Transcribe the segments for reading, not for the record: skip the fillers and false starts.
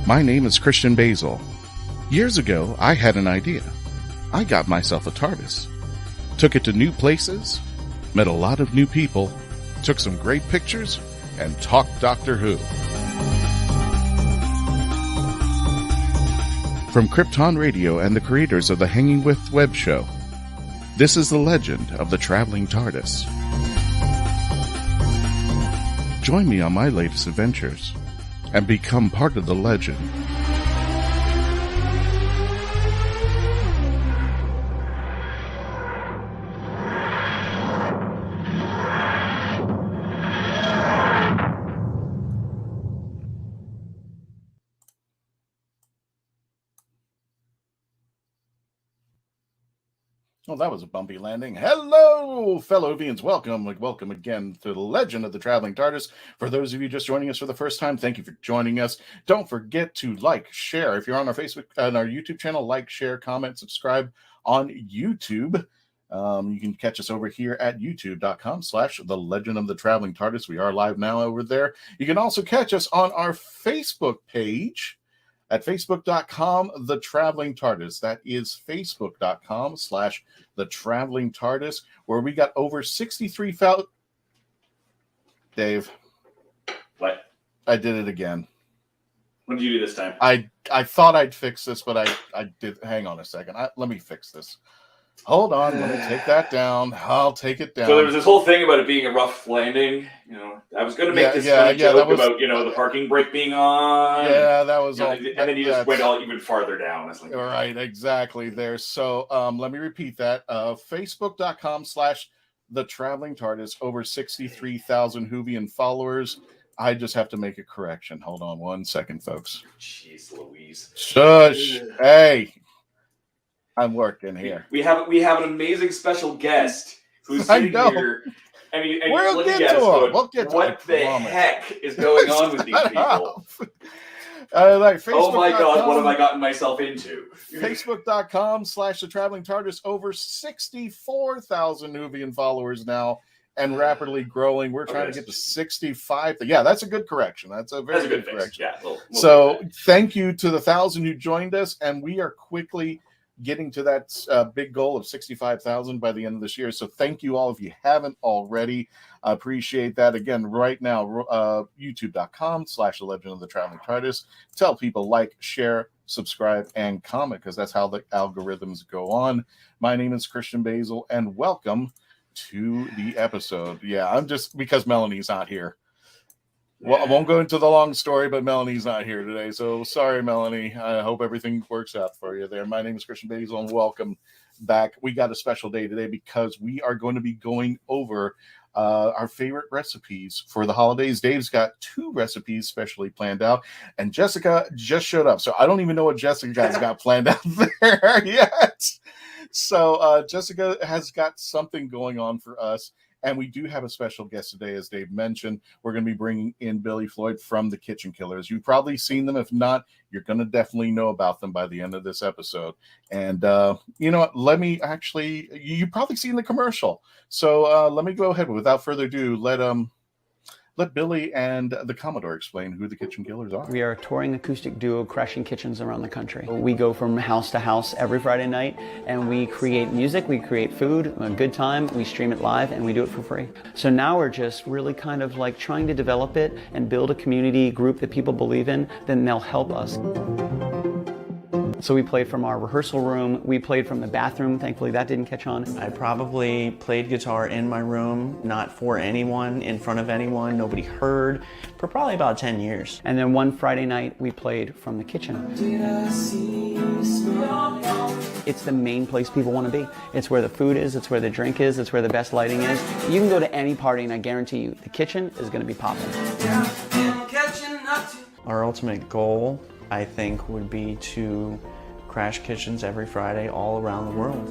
My name is Christian Basil. Years ago, I had an idea. I got myself a TARDIS. Took it to new places, met a lot of new people, took some great pictures, and talked Doctor Who. From Krypton Radio and the creators of the Hanging With web show, this is the legend of the Traveling TARDIS. Join me on my latest adventures and become part of the legend. Well, that was a bumpy landing. Hello, fellow Vians. Welcome again to the legend of the Traveling TARDIS. For those of you just joining us for the first time, thank you for joining us. Don't forget to like, share. If you're on our Facebook and our YouTube channel, like, share, comment, subscribe on YouTube. You can catch us over here at youtube.com/The Legend of the Traveling TARDIS. We are live now over there. You can also catch us on our Facebook page at facebook.com, The Traveling TARDIS. That is facebook.com/The Traveling TARDIS, where we got over 63,000. Dave. What? I did it again. What did you do this time? I thought I'd fix this, but I did. Hang on a second. Let me fix this. Hold on. Let me take that down. I'll take it down. So there was this whole thing about it being a rough landing. You know, I was going to make this joke about, the parking brake being on. Yeah, that was all. And then you just went all even farther down. Like, all right, exactly there. So let me repeat that. Facebook.com/The Traveling TARDIS. Over 63,000 Whovian followers. I just have to make a correction. Hold on one second, folks. Jeez Louise. Shush. Hey. I'm working here. We have an amazing special guest who's sitting here, and we'll looking get at to us him. going, We'll get to what the heck is going on with these people? Oh my God, what have I gotten myself into? Facebook.com/The Traveling TARDIS. Over 64,000 Nubian followers now, and rapidly growing. We're trying to get to 65. Yeah, that's a good correction. That's a very good correction. Yeah, so thank you to the 1,000 who joined us, and we are quickly getting to that big goal of 65,000 by the end of this year. So thank you all if you haven't already. I appreciate that. Again, right now, youtube.com/The Legend of the Traveling TARDIS. Tell people, like, share, subscribe, and comment, because that's how the algorithms go on. My name is Christian Basil, and welcome to the episode. Yeah, I'm just, because Melanie's not here. Well, I won't go into the long story, but Melanie's not here today. So sorry, Melanie. I hope everything works out for you there. My name is Christian Basil, and welcome back. We got a special day today because we are going to be going over our favorite recipes for the holidays. Dave's got 2 recipes specially planned out, and Jessica just showed up. So I don't even know what Jessica's got planned out there yet. So Jessica has got something going on for us. And we do have a special guest today, as Dave mentioned. We're going to be bringing in Billy Floyd from the Kitchen Killers. You've probably seen them. If not, you're going to definitely know about them by the end of this episode. And you know what? Let me actually, you've probably seen the commercial. So let me go ahead. Without further ado, let Billy and the Commodore explain who the Kitchen Killers are. We are a touring acoustic duo crashing kitchens around the country. We go from house to house every Friday night, and we create music, we create food, a good time, we stream it live, and we do it for free. So now we're just really kind of like trying to develop it and build a community group that people believe in, then they'll help us. So we played from our rehearsal room, we played from the bathroom, thankfully that didn't catch on. I probably played guitar in my room, not for anyone, in front of anyone, nobody heard, for probably about 10 years. And then one Friday night, we played from the kitchen. It's the main place people want to be. It's where the food is, it's where the drink is, it's where the best lighting is. You can go to any party and I guarantee you, the kitchen is going to be popping. Our ultimate goal, I think, would be to crash kitchens every Friday all around the world.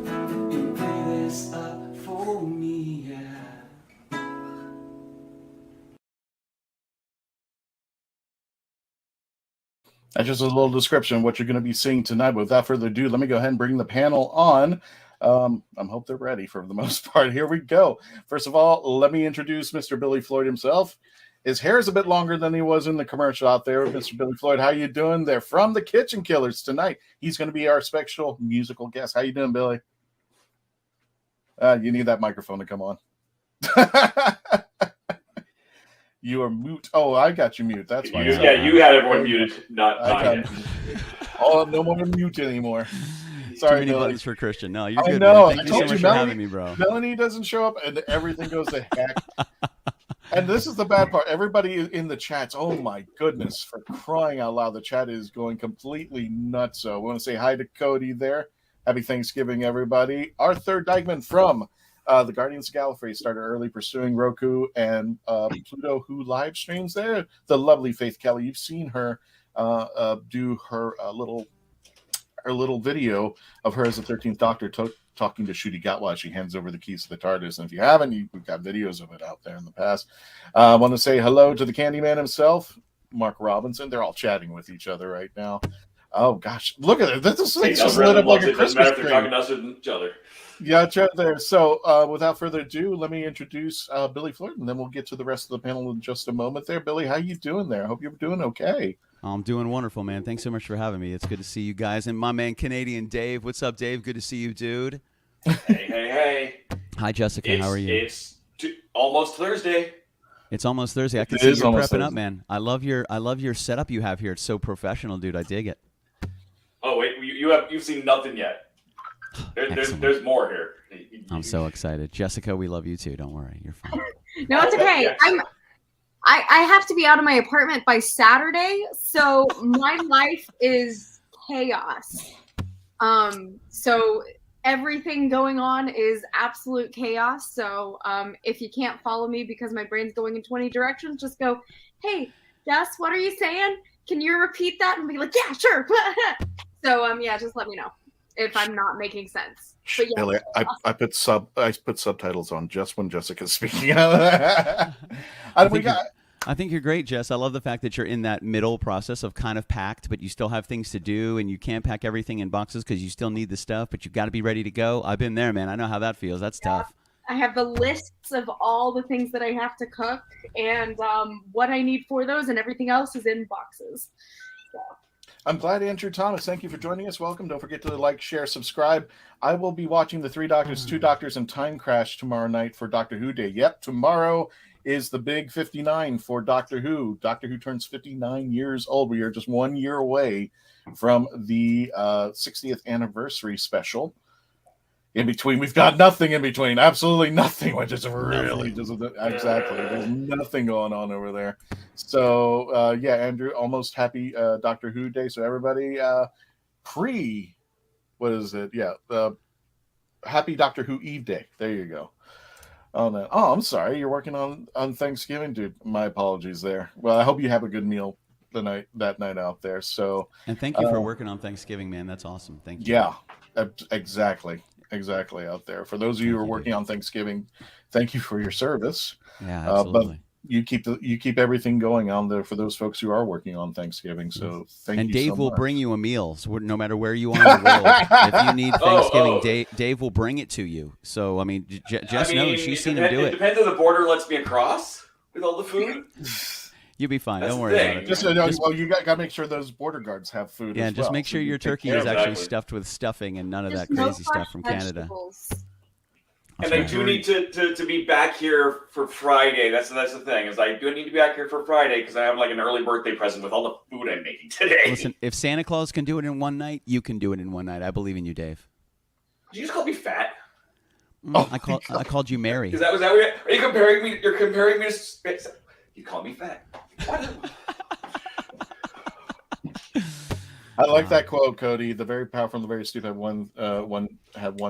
That's just a little description of what you're going to be seeing tonight. But without further ado, let me go ahead and bring the panel on. I hope they're ready for the most part. Here we go. First of all, let me introduce Mr. Billy Floyd himself. His hair is a bit longer than he was in the commercial out there. Mr. Billy Floyd, how you doing? They're from the Kitchen Killers tonight. He's going to be our special musical guest. How you doing, Billy? You need that microphone to come on. You are mute. Oh, I got you mute. That's fine. You had everyone muted. Not Oh, no one to mute anymore. Sorry, Too many Billy. buttons for Christian. No, you're good. I know. Man. Thank you so much for having me, bro. Melanie doesn't show up, and everything goes to heck. And this is the bad part. Everybody in the chats, oh my goodness, for crying out loud, the chat is going completely nuts. So I want to say hi to Cody there. Happy Thanksgiving, everybody. Arthur Dykeman from the Guardians of Gallifrey started early pursuing Roku and Pluto Who live streams there. The lovely Faith Kelly. You've seen her do her little video of her as the 13th Doctor talking to Ncuti Gatwa as she hands over the keys to the TARDIS. And if you haven't, we've got videos of it out there in the past. I want to say hello to the Candyman himself, Mark Robinson. They're all chatting with each other right now. Oh, gosh. Look at it. This thing's just lit up like a Christmas tree. They're talking to us with each other. Yeah, chat there. So without further ado, let me introduce Billy Floyd, and then we'll get to the rest of the panel in just a moment there. Billy, how you doing there? I hope you're doing okay. I'm doing wonderful, man. Thanks so much for having me. It's good to see you guys. And my man, Canadian Dave. What's up, Dave? Good to see you, dude. Hey. Hi, Jessica. How are you? It's almost Thursday. It's almost Thursday. I can see you're prepping up, man. I love your setup you have here. It's so professional, dude. I dig it. Oh wait, you've seen nothing yet. There's more here. I'm so excited, Jessica. We love you too. Don't worry, you're fine. No, it's okay. Yes. I have to be out of my apartment by Saturday, so my life is chaos. So everything going on is absolute chaos. So if you can't follow me because my brain's going in 20 directions, just go, hey, Jess, what are you saying? Can you repeat that? And be like, yeah, sure. So yeah, just let me know if I'm not making sense. But yeah, Billy, I put subtitles on just when Jessica's speaking. I think you're great, Jess. I love the fact that you're in that middle process of kind of packed, but you still have things to do, and you can't pack everything in boxes because you still need the stuff, but you've got to be ready to go. I've been there, man. I know how that feels. That's tough. I have the lists of all the things that I have to cook and what I need for those, and everything else is in boxes. So. I'm glad Andrew Thomas. Thank you for joining us. Welcome. Don't forget to like, share, subscribe. I will be watching the 3 Doctors, 2 Doctors, and Time Crash tomorrow night for Doctor Who Day. Yep, tomorrow is the big 59 for Doctor Who. Doctor Who turns 59 years old. We are just 1 year away from the 60th anniversary special. In between, we've got nothing in between. Absolutely nothing, which is really just exactly. There's nothing going on over there. So yeah, Andrew, almost happy Doctor Who Day. So everybody, what is it? Yeah, happy Doctor Who Eve Day. There you go. Oh no! Oh, I'm sorry. You're working on Thanksgiving, dude. My apologies there. Well, I hope you have a good meal that night out there. So and thank you for working on Thanksgiving, man. That's awesome. Thank you. Yeah, exactly. exactly out there. For those of you who are working on Thanksgiving, thank you for your service. Yeah, absolutely. But you keep everything going on there for those folks who are working on Thanksgiving. So thank you. And Dave so will much. bring you a meal, so no matter where you are in the world. If you need Thanksgiving, Dave will bring it to you. So I mean, Jess knows. She's seen him do it. It depends if the border lets me across with all the food. You'll be fine. That's Don't worry about it. Well, you got to make sure those border guards have food. Yeah, as just well, make sure your turkey is actually stuffed with stuffing and none of that crazy stuff from Canada. And I do need to be back here for Friday. That's the thing, is I do need to be back here for Friday because I have like an early birthday present with all the food I'm making today. Listen, if Santa Claus can do it in one night, you can do it in one night. I believe in you, Dave. Did you just call me fat? I called you Mary. Is that are you comparing me? You're comparing me to. You call me fat. What? I like that quote, Cody. The very powerful and the very stupid one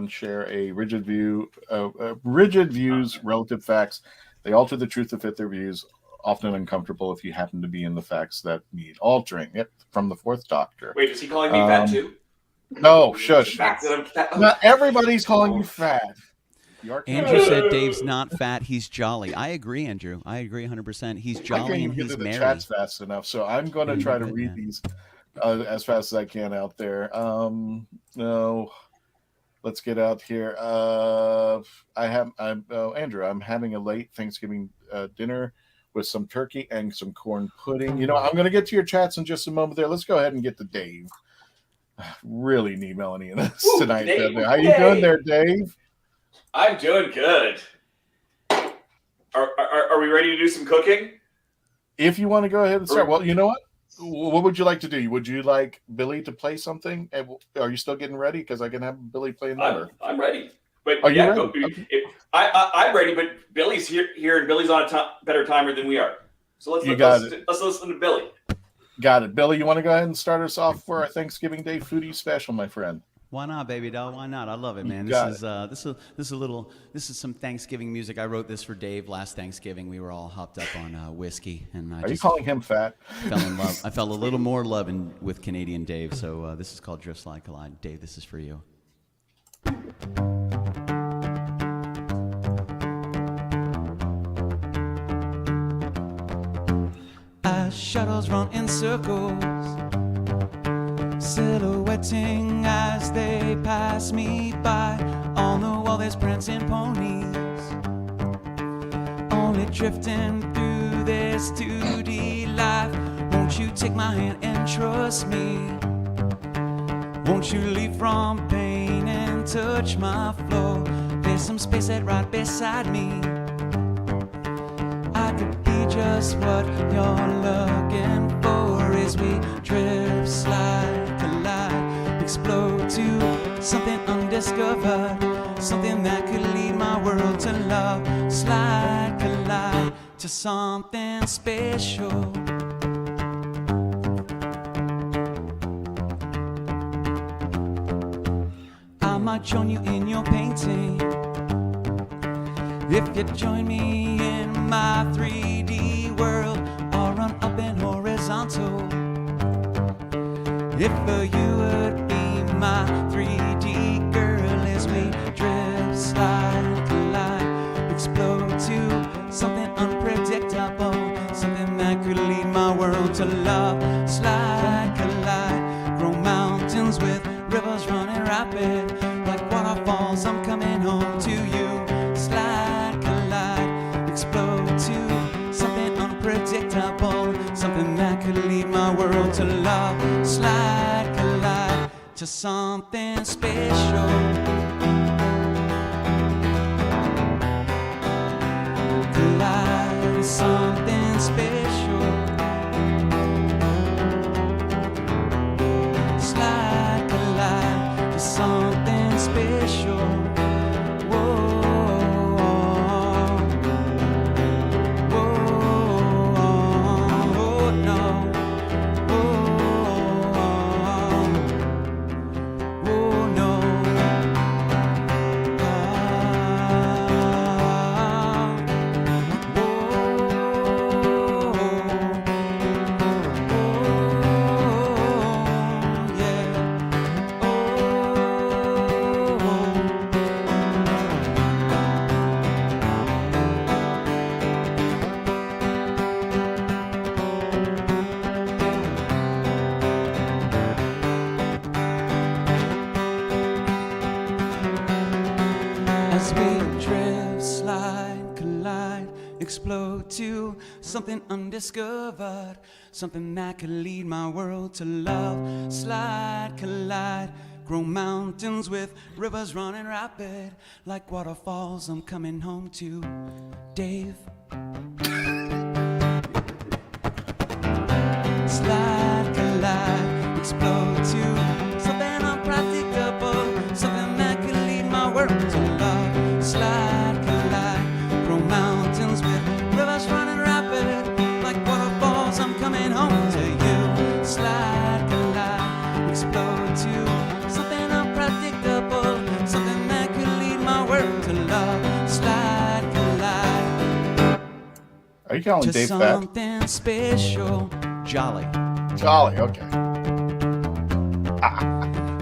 share a rigid view. Rigid views, relative facts. They alter the truth to fit their views. Often uncomfortable if you happen to be in the facts that need altering. Yep, from the Fourth Doctor. Wait, is he calling me fat too? No, shush. Fat? Not everybody's calling you fat. Andrew said Dave's not fat, he's jolly. I agree, Andrew. I agree 100%. He's jolly and he's merry. The chat's fast enough, so I'm going to try to read these as fast as I can out there. No, let's get out here. Andrew, I'm having a late Thanksgiving dinner with some turkey and some corn pudding. You know, I'm going to get to your chats in just a moment there. Let's go ahead and get to Dave. Really need Melanie in this tonight. Dave, How you doing there, Dave? I'm doing good. Are we ready to do some cooking? If you want to go ahead and start. Well, you know what? What would you like to do? Would you like Billy to play something? Are you still getting ready? Because I can have Billy play another. I'm ready. But are you ready? Okay. I'm ready, but Billy's here, and Billy's on a better timer than we are. So let's listen to Billy. Got it. Billy, you want to go ahead and start us off for our Thanksgiving Day foodie special, my friend? Why not, baby doll? Why not? I love it, man. This is some Thanksgiving music. I wrote this for Dave last Thanksgiving. We were all hopped up on whiskey, and are you calling him fat? Fell in love. I fell a little more love with Canadian Dave. So this is called Drifts Like a Line. Dave, this is for you. As shadows run in circles, silhouetting as they pass me by. On the wall there's prancing ponies, only drifting through this 2D life. Won't you take my hand and trust me? Won't you leave from pain and touch my floor? There's some space that right beside me. I could be just what you're looking for as we drift, slide, collide, explode to something undiscovered, something that could lead my world to love. Slide, collide to something special. I might join you in your painting if you join me in my 3D world. I'll run up and horizontal if you would be my 3D girl as we drift, slide, collide, explode to something unpredictable, something that could lead my world to love. Slide, collide, grow mountains with rivers running rapid like waterfalls. I'm coming home to you. Slide, collide, explode to something unpredictable, something that could lead my world to love. Slide, collide to something special. Collide to something special. Slide, collide to something special. As we drift, slide, collide, explode to something undiscovered, something that could lead my world to love. Slide, collide, grow mountains with rivers running rapid, like waterfalls. I'm coming home to Dave. Slide, collide, explode to something unpracticable, something that could lead my world to love. Slide, collide, grow mountains with rivers running rapid, like waterfalls. I'm coming home to you. Slide, collide, explode to something unpredictable, something that could lead my world to love. Slide, collide. Are you calling To Dave fat? something special. Jolly. Jolly, okay.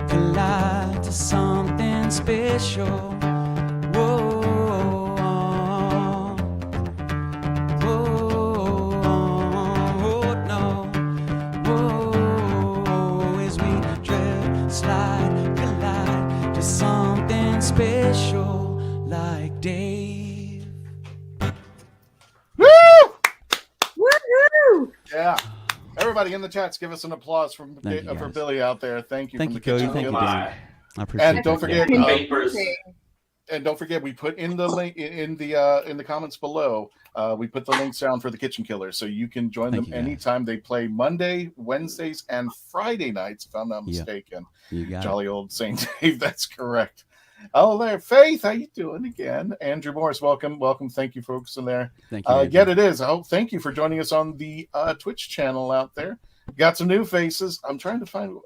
Collide to something special. Whoa, whoa, no. Whoa, as we drift, slide, collide to something special like Dave. Woo! Woohoo! Yeah. Everybody in the chats, give us an applause for guys. Billy out there. Thank you. Thank from you, the Cody. kitchen. Thank you, Killers. Dan. I appreciate And it. don't forget, Vapors. and don't forget, we put in the link in the comments below. We put the links down for the Kitchen Killers, so you can join Thank them you, guys. anytime. They play Monday, Wednesdays, and Friday nights, if I'm not Yeah. mistaken. You got Jolly old Saint Dave, that's correct. Oh, there, Faith, how you doing again? Andrew Morris, welcome. Thank you, folks in there. it. Thank you. Andrew. Yet it is. Oh, thank you for joining us on the Twitch channel out there. Got some new faces. I'm trying to find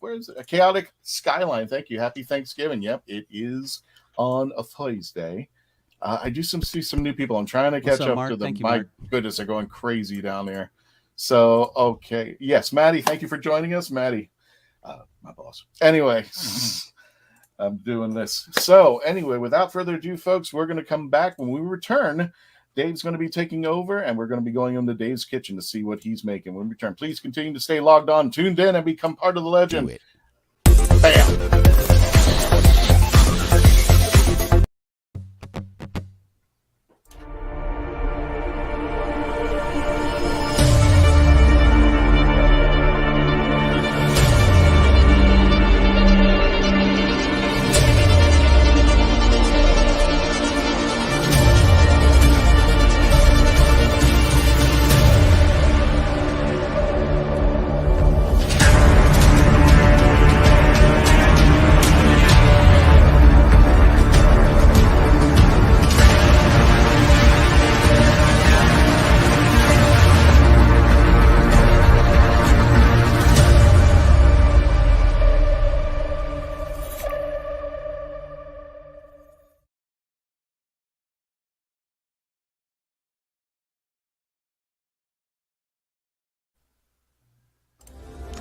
where is it? A Chaotic Skyline. Thank you. Happy Thanksgiving. Yep, it is on a Thursday. I do see some new people. I'm trying to What's catch up, up Mark? to them. Thank you, My Mark. goodness, they're going crazy down there. So okay, yes, Maddie, thank you for joining us, Maddie, my boss. Anyway. I'm doing this. So anyway, without further ado, folks, we're going to come back. When we return, Dave's going to be taking over, and we're going to be going into Dave's kitchen to see what he's making. When we return, please continue to stay logged on, tuned in, and become part of the legend. Do it. Bam!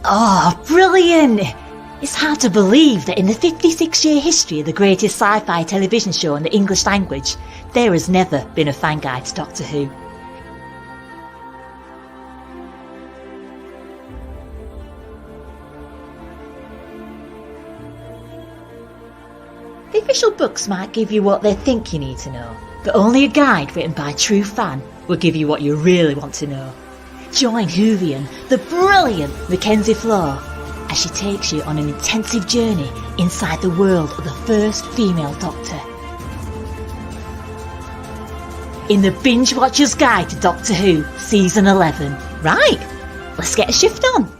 Oh, brilliant! It's hard to believe that in the 56-year history of the greatest sci-fi television show in the English language, there has never been a fan guide to Doctor Who. The official books might give you what they think you need to know, but only a guide written by a true fan will give you what you really want to know. Join Whovian, the brilliant Mackenzie Flaw, as she takes you on an intensive journey inside the world of the first female Doctor. In the Binge Watcher's Guide to Doctor Who, Season 11. Right, let's get a shift on.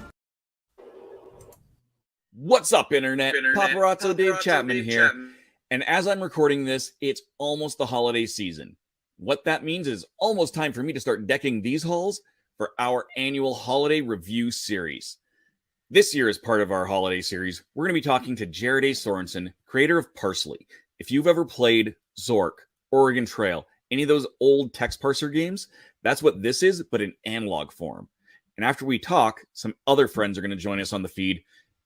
What's up, Internet? Paparazzo Dave Chapman here. And as I'm recording this, it's almost the holiday season. What that means is almost time for me to start decking these halls for our annual holiday review series. This year, as part of our holiday series, we're going to be talking to Jared A. Sorensen, creator of Parsley. If you've ever played Zork, Oregon Trail, any of those old text parser games, that's what this is, but in analog form. And after we talk, some other friends are going to join us on the feed,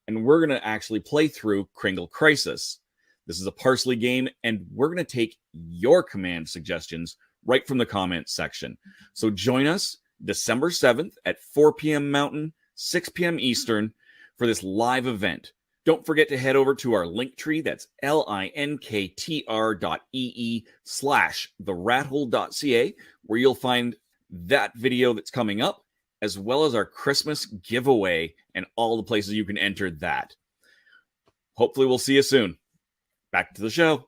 and we're going to actually play through Kringle Crisis. This is a Parsley game, and we're going to take your command suggestions right from the comments section. So join us December 7th at 4 p.m. Mountain, 6 p.m. Eastern for this live event. Don't forget to head over to our link tree. That's linktr.ee/therathole.ca, where you'll find that video that's coming up, as well as our Christmas giveaway and all the places you can enter that. Hopefully we'll see you soon. Back to the show.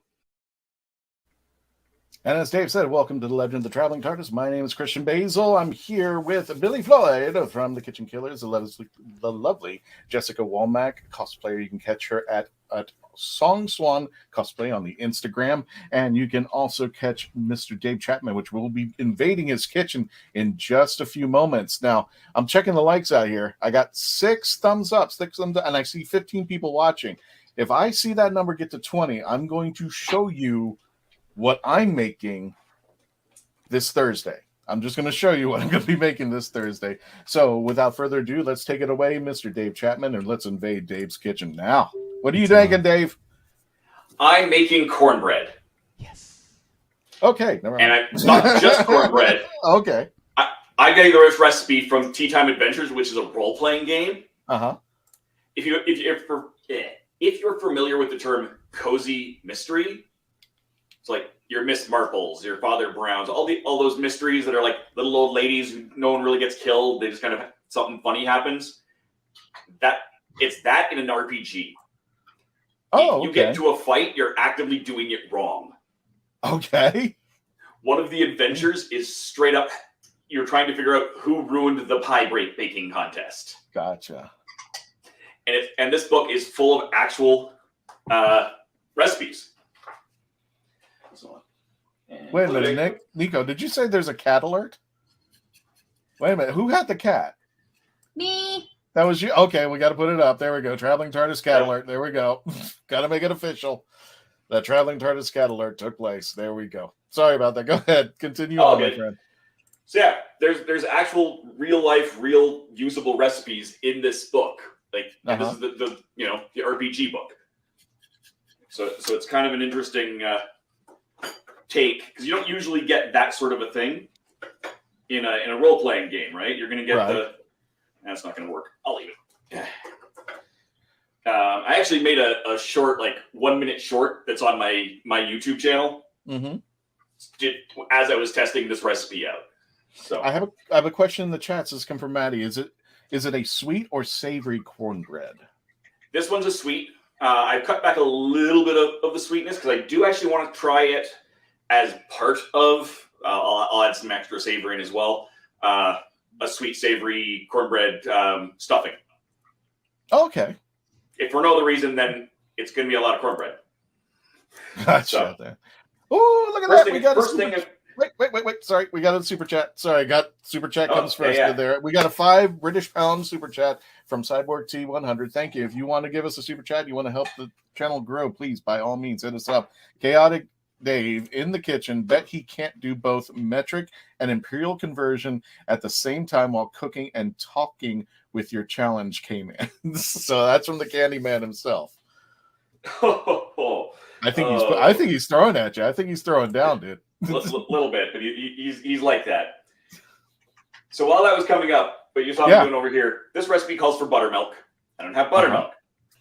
And as Dave said, welcome to the Legend of the Traveling TARDIS. My name is Christian Basil. I'm here with Billy Floyd from the Kitchen Killers, the lovely Jessica Womack, cosplayer. You can catch her at Song Swan Cosplay on the Instagram. And you can also catch Mr. Dave Chapman, which will be invading his kitchen in just a few moments. Now, I'm checking the likes out here. I got 6 thumbs up, and I see 15 people watching. If I see that number get to 20, I'm going to show you what I'm making this Thursday. I'm just going to show you what I'm going to be making this Thursday. So without further ado, let's take it away, Mr. Dave Chapman, and let's invade Dave's kitchen now. What are you making, Dave? I'm making cornbread. Yes. Okay. Never mind. And it's not just cornbread. Okay. I got this recipe from Tea Time Adventures, which is a role-playing game. Uh-huh. If you're familiar with the term cozy mystery, it's like your Miss Marples, your Father Browns, all those mysteries that are like little old ladies who no one really gets killed. They just kind of something funny happens. It's that in an RPG. Oh, you get into a fight, you're actively doing it wrong. Okay. One of the adventures is straight up, you're trying to figure out who ruined the pie baking contest. Gotcha. And this book is full of actual recipes. Wait a minute, Nico, did you say there's a cat alert? Wait a minute, who had the cat? Me. That was you? Okay, we got to put it up. There we go. Traveling TARDIS cat alert. There we go. Got to make it official. That Traveling TARDIS cat alert took place. There we go. Sorry about that. Go ahead. Continue on, my friend. So yeah, there's actual real life, real usable recipes in this book. Like this is the RPG book. So it's kind of an interesting take, because you don't usually get that sort of a thing in a role playing game, right? You're gonna get that's not gonna work. I'll leave it. I actually made a short, like 1 minute short that's on my YouTube channel. Mm-hmm. As I was testing this recipe out. So I have a question in the chat. This come from Maddie. Is it a sweet or savory cornbread? This one's a sweet. I've cut back a little bit of the sweetness because I do actually want to try it as part of. I'll add some extra savory in as well. A sweet savory cornbread stuffing. Okay. If for no other reason, then it's going to be a lot of cornbread. Gotcha. So, oh, look at that! We got first thing. Wait. Sorry, we got a super chat. Sorry, super chat comes first. Yeah. There, we got a 5 British pound super chat from Cyborg T100. Thank you. If you want to give us a super chat, you want to help the channel grow, please, by all means, hit us up. Chaotic Dave in the kitchen. Bet he can't do both metric and imperial conversion at the same time while cooking and talking with your challenge, K-Man. So that's from the Candyman himself. I think he's throwing at you. I think he's throwing down, dude. Little bit, but he's like that. So while that was coming up, but you saw me doing over here, this recipe calls for buttermilk. I don't have buttermilk.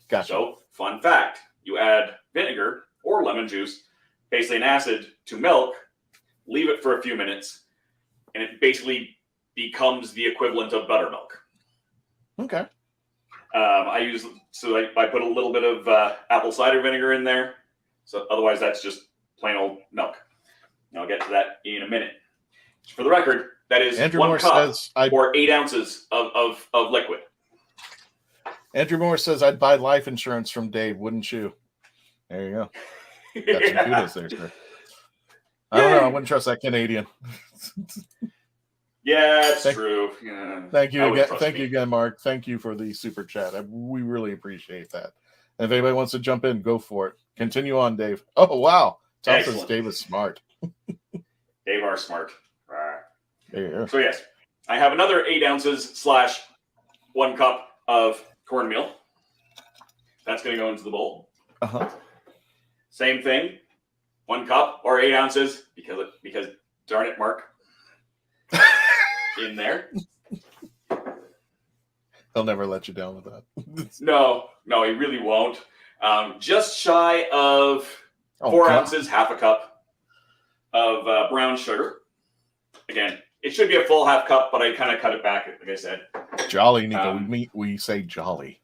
Gotcha. So, fun fact, you add vinegar or lemon juice, basically an acid, to milk, leave it for a few minutes, and it basically becomes the equivalent of buttermilk. Okay. I put a little bit of apple cider vinegar in there. So otherwise that's just plain old milk. And I'll get to that in a minute. For the record, that is Andrew 1 Moore cup says or 8 ounces of liquid. Andrew Moore says I'd buy life insurance from Dave, wouldn't you? There you go. Got some kudos there, sir. I don't know. I wouldn't trust that Canadian. Yeah, it's true. Yeah. Thank you again. Thank you again, Mark. Thank you for the super chat. We really appreciate that. And if anybody wants to jump in, go for it. Continue on, Dave. Oh, wow. Tom says Dave is smart. Dave are smart. Yeah. So, yes, I have another 8 ounces / 1 cup of cornmeal. That's going to go into the bowl. Uh-huh. Same thing. 1 cup or 8 ounces because darn it, Mark. In there. He'll never let you down with that. No, he really won't. Just shy of 4 God. ounces, half a cup of brown sugar. Again, it should be a full half cup, but I kind of cut it back, like I said. Jolly, Nico. We say jolly.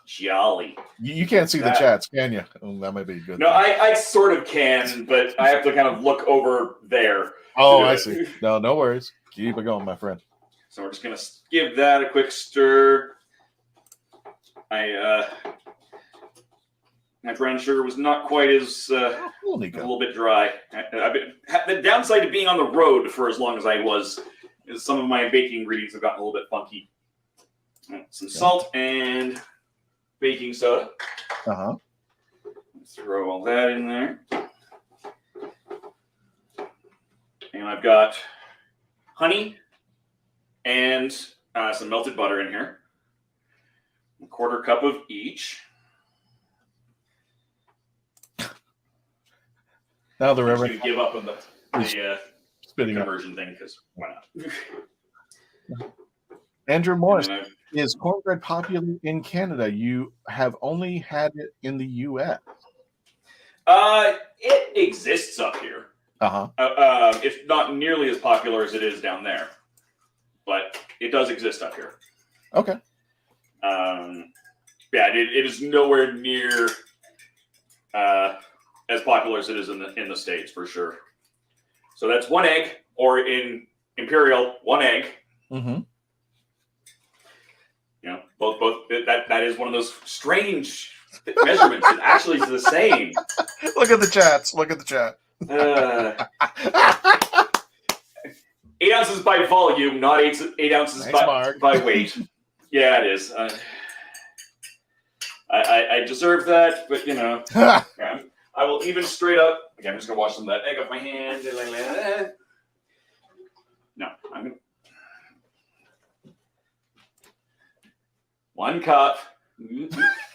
Jolly. You can't see the chats, can you? Oh, that might be good. No, I sort of can, but I have to kind of look over there. Oh, I see. No worries. Keep it going, my friend. So we're just going to give that a quick stir. My brown sugar was not quite as a little bit dry. The downside of being on the road for as long as I was is some of my baking ingredients have gotten a little bit funky. Some salt and baking soda. Throw all that in there. And I've got honey and some melted butter in here. A quarter cup of each. Now the I'm Reverend just gonna give up on the spitting conversion thing because why not? Andrew Morris, is cornbread popular in Canada? You have only had it in the U.S. It exists up here. It's not nearly as popular as it is down there, but it does exist up here. Okay. It is nowhere near as popular as it is in the States for sure. So that's 1 egg, or in Imperial, 1 egg. Mm-hmm. You know, both that is one of those strange measurements. It actually is the same. Look at the chats. Look at the chat. 8 ounces by volume, not 8 ounces by weight. Yeah, it is. I deserve that, but you know, I will even straight up. Okay, I'm just gonna wash some of that egg off my hand. No, I'm gonna 1 cup.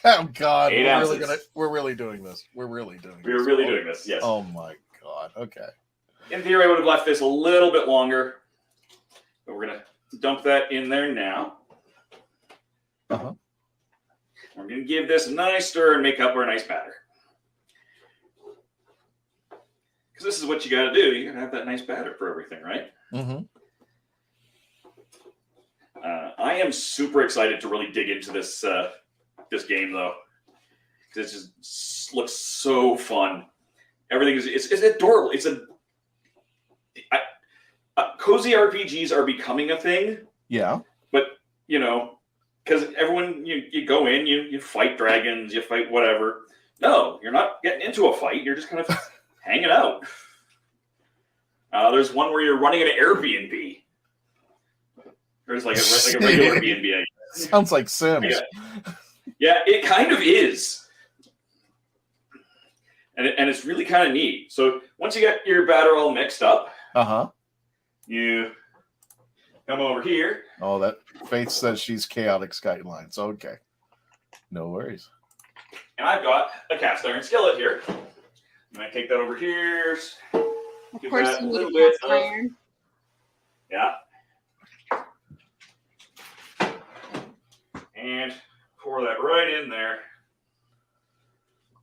Oh God, 8 ounces. we're really doing this. We're really doing this. Yes. Oh my God. Okay. In theory, I would have left this a little bit longer, but we're gonna dump that in there now. We're gonna give this a nice stir and make up our nice batter. Because this is what you got to do. You gotta have that nice batter for everything, right? Mm-hmm. I am super excited to really dig into this this game though, because it just looks so fun. Everything is adorable. It's cozy RPGs are becoming a thing. Yeah. But you know, because everyone you go in, you fight dragons, you fight whatever. No, you're not getting into a fight. You're just kind of hanging out. There's one where you're running an Airbnb. There's like a regular Airbnb. I guess. Sounds like Sims. Yeah, it kind of is. And it's really kind of neat. So once you get your batter all mixed up, you come over here. Oh, that Faith says she's chaotic skylines. Okay. No worries. And I've got a cast iron skillet here. And I take that over here. Of course, you need a cast iron. Yeah. And pour that right in there.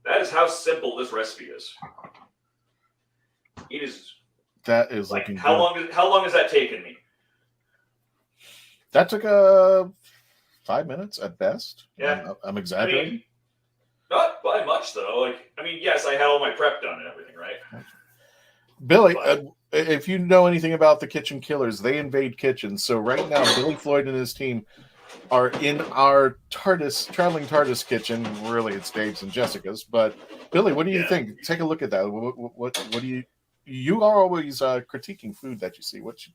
That is how simple this recipe is. It is. That is like looking how good. long has that taken me? That took 5 minutes at best. Yeah, I'm exaggerating. I mean, not by much though. Yes, I had all my prep done and everything, right? Billy, if you know anything about the Kitchen Killers, they invade kitchens. So right now, Billy Floyd and his team are in our traveling TARDIS kitchen. Really, it's Dave's and Jessica's. But Billy, what do you think? Take a look at that. What do you are always critiquing food that you see. What's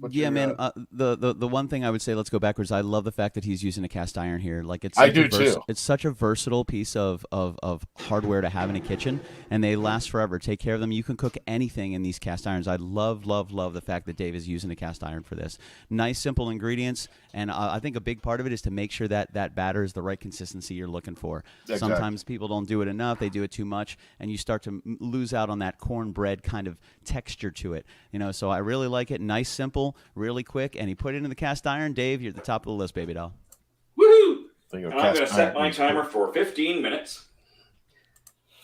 yeah, man. The one thing I would say, let's go backwards. I love the fact that he's using a cast iron here. Like I do too. It's such a versatile piece of hardware to have in a kitchen, and they last forever. Take care of them. You can cook anything in these cast irons. I love the fact that Dave is using a cast iron for this. Nice, simple ingredients, and I think a big part of it is to make sure that that batter is the right consistency you're looking for. Exactly. Sometimes people don't do it enough. They do it too much, and you start to lose out on that cornbread kind of texture to it. So I really like it. Nice, simple, really quick, and he put it in the cast iron. Dave, you're at the top of the list, baby doll. There you And go, I'm going to cast set my iron. timer for 15 minutes.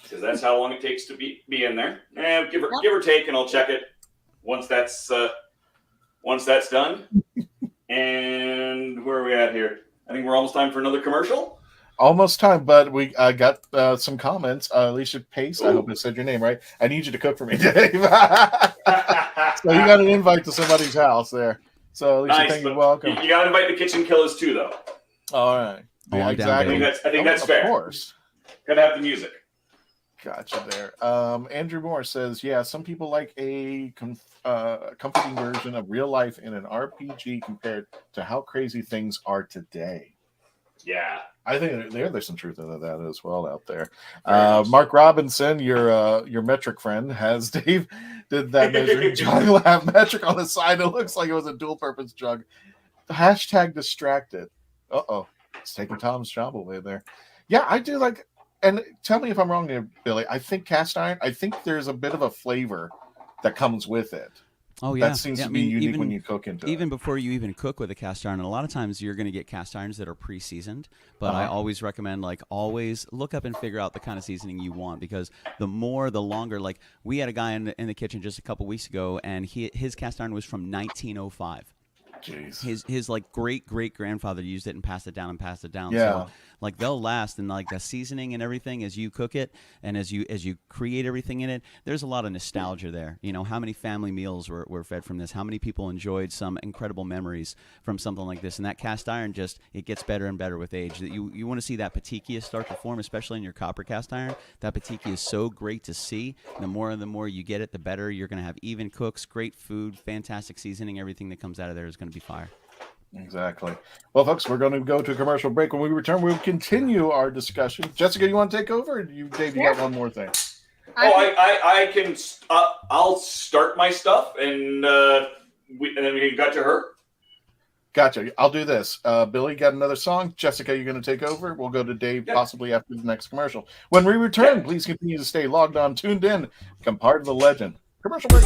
Because that's how long it takes to be in there. And give or take, and I'll check it once that's done. And where are we at here? I think we're almost time for another commercial. Almost time, but we got some comments. Alicia Pace, I hope I said your name right. I need you to cook for me, Dave. So you got an invite to somebody's house there. So Alicia, Nice, thank you. but Welcome. You got to invite the Kitchen Killers too, though. All right. Oh, Yeah, I'm down, exactly. baby. I think that's fair. Of course. Got to have the music. Gotcha there. Andrew Moore says, yeah, some people like a comforting version of real life in an RPG compared to how crazy things are today. Yeah. I think there's some truth into that as well out there. Very Mark Robinson, your metric friend, has Dave did that measuring jug lab metric on the side. It looks like it was a dual purpose jug. Hashtag distracted. Uh-oh. It's taking Tom's job away there. Yeah, I do like, and tell me if I'm wrong here, Billy. I think cast iron, I think there's a bit of a flavor that comes with it. Oh yeah, That seems yeah, to be unique when you cook into it. Even before you even cook with a cast iron, and a lot of times you're going to get cast irons that are pre-seasoned. But I always recommend, always look up and figure out the kind of seasoning you want, because the longer. Like, we had a guy in the kitchen just a couple weeks ago, and his cast iron was from 1905. Jeez. His great grandfather used it and passed it down. Yeah. So they'll last, and the seasoning and everything as you cook it and as you create everything in it, there's a lot of nostalgia there. You know, how many family meals were fed from this? How many people enjoyed some incredible memories from something like this? And that cast iron it gets better and better with age. You want to see that petechia start to form, especially in your copper cast iron. That petechia is so great to see. The more you get it, the better. You're going to have even cooks, great food, fantastic seasoning. Everything that comes out of there is going to be fire. Exactly. Well, folks, we're going to go to a commercial break. When we return, we'll continue our discussion. Jessica, you want to take over? Or Dave, you got one more thing? I can. I'll start my stuff, and then we can cut to her. Gotcha. I'll do this. Billy got another song. Jessica, you're going to take over. We'll go to Dave possibly after the next commercial. When we return, please continue to stay logged on, tuned in, become part of the legend. Commercial break.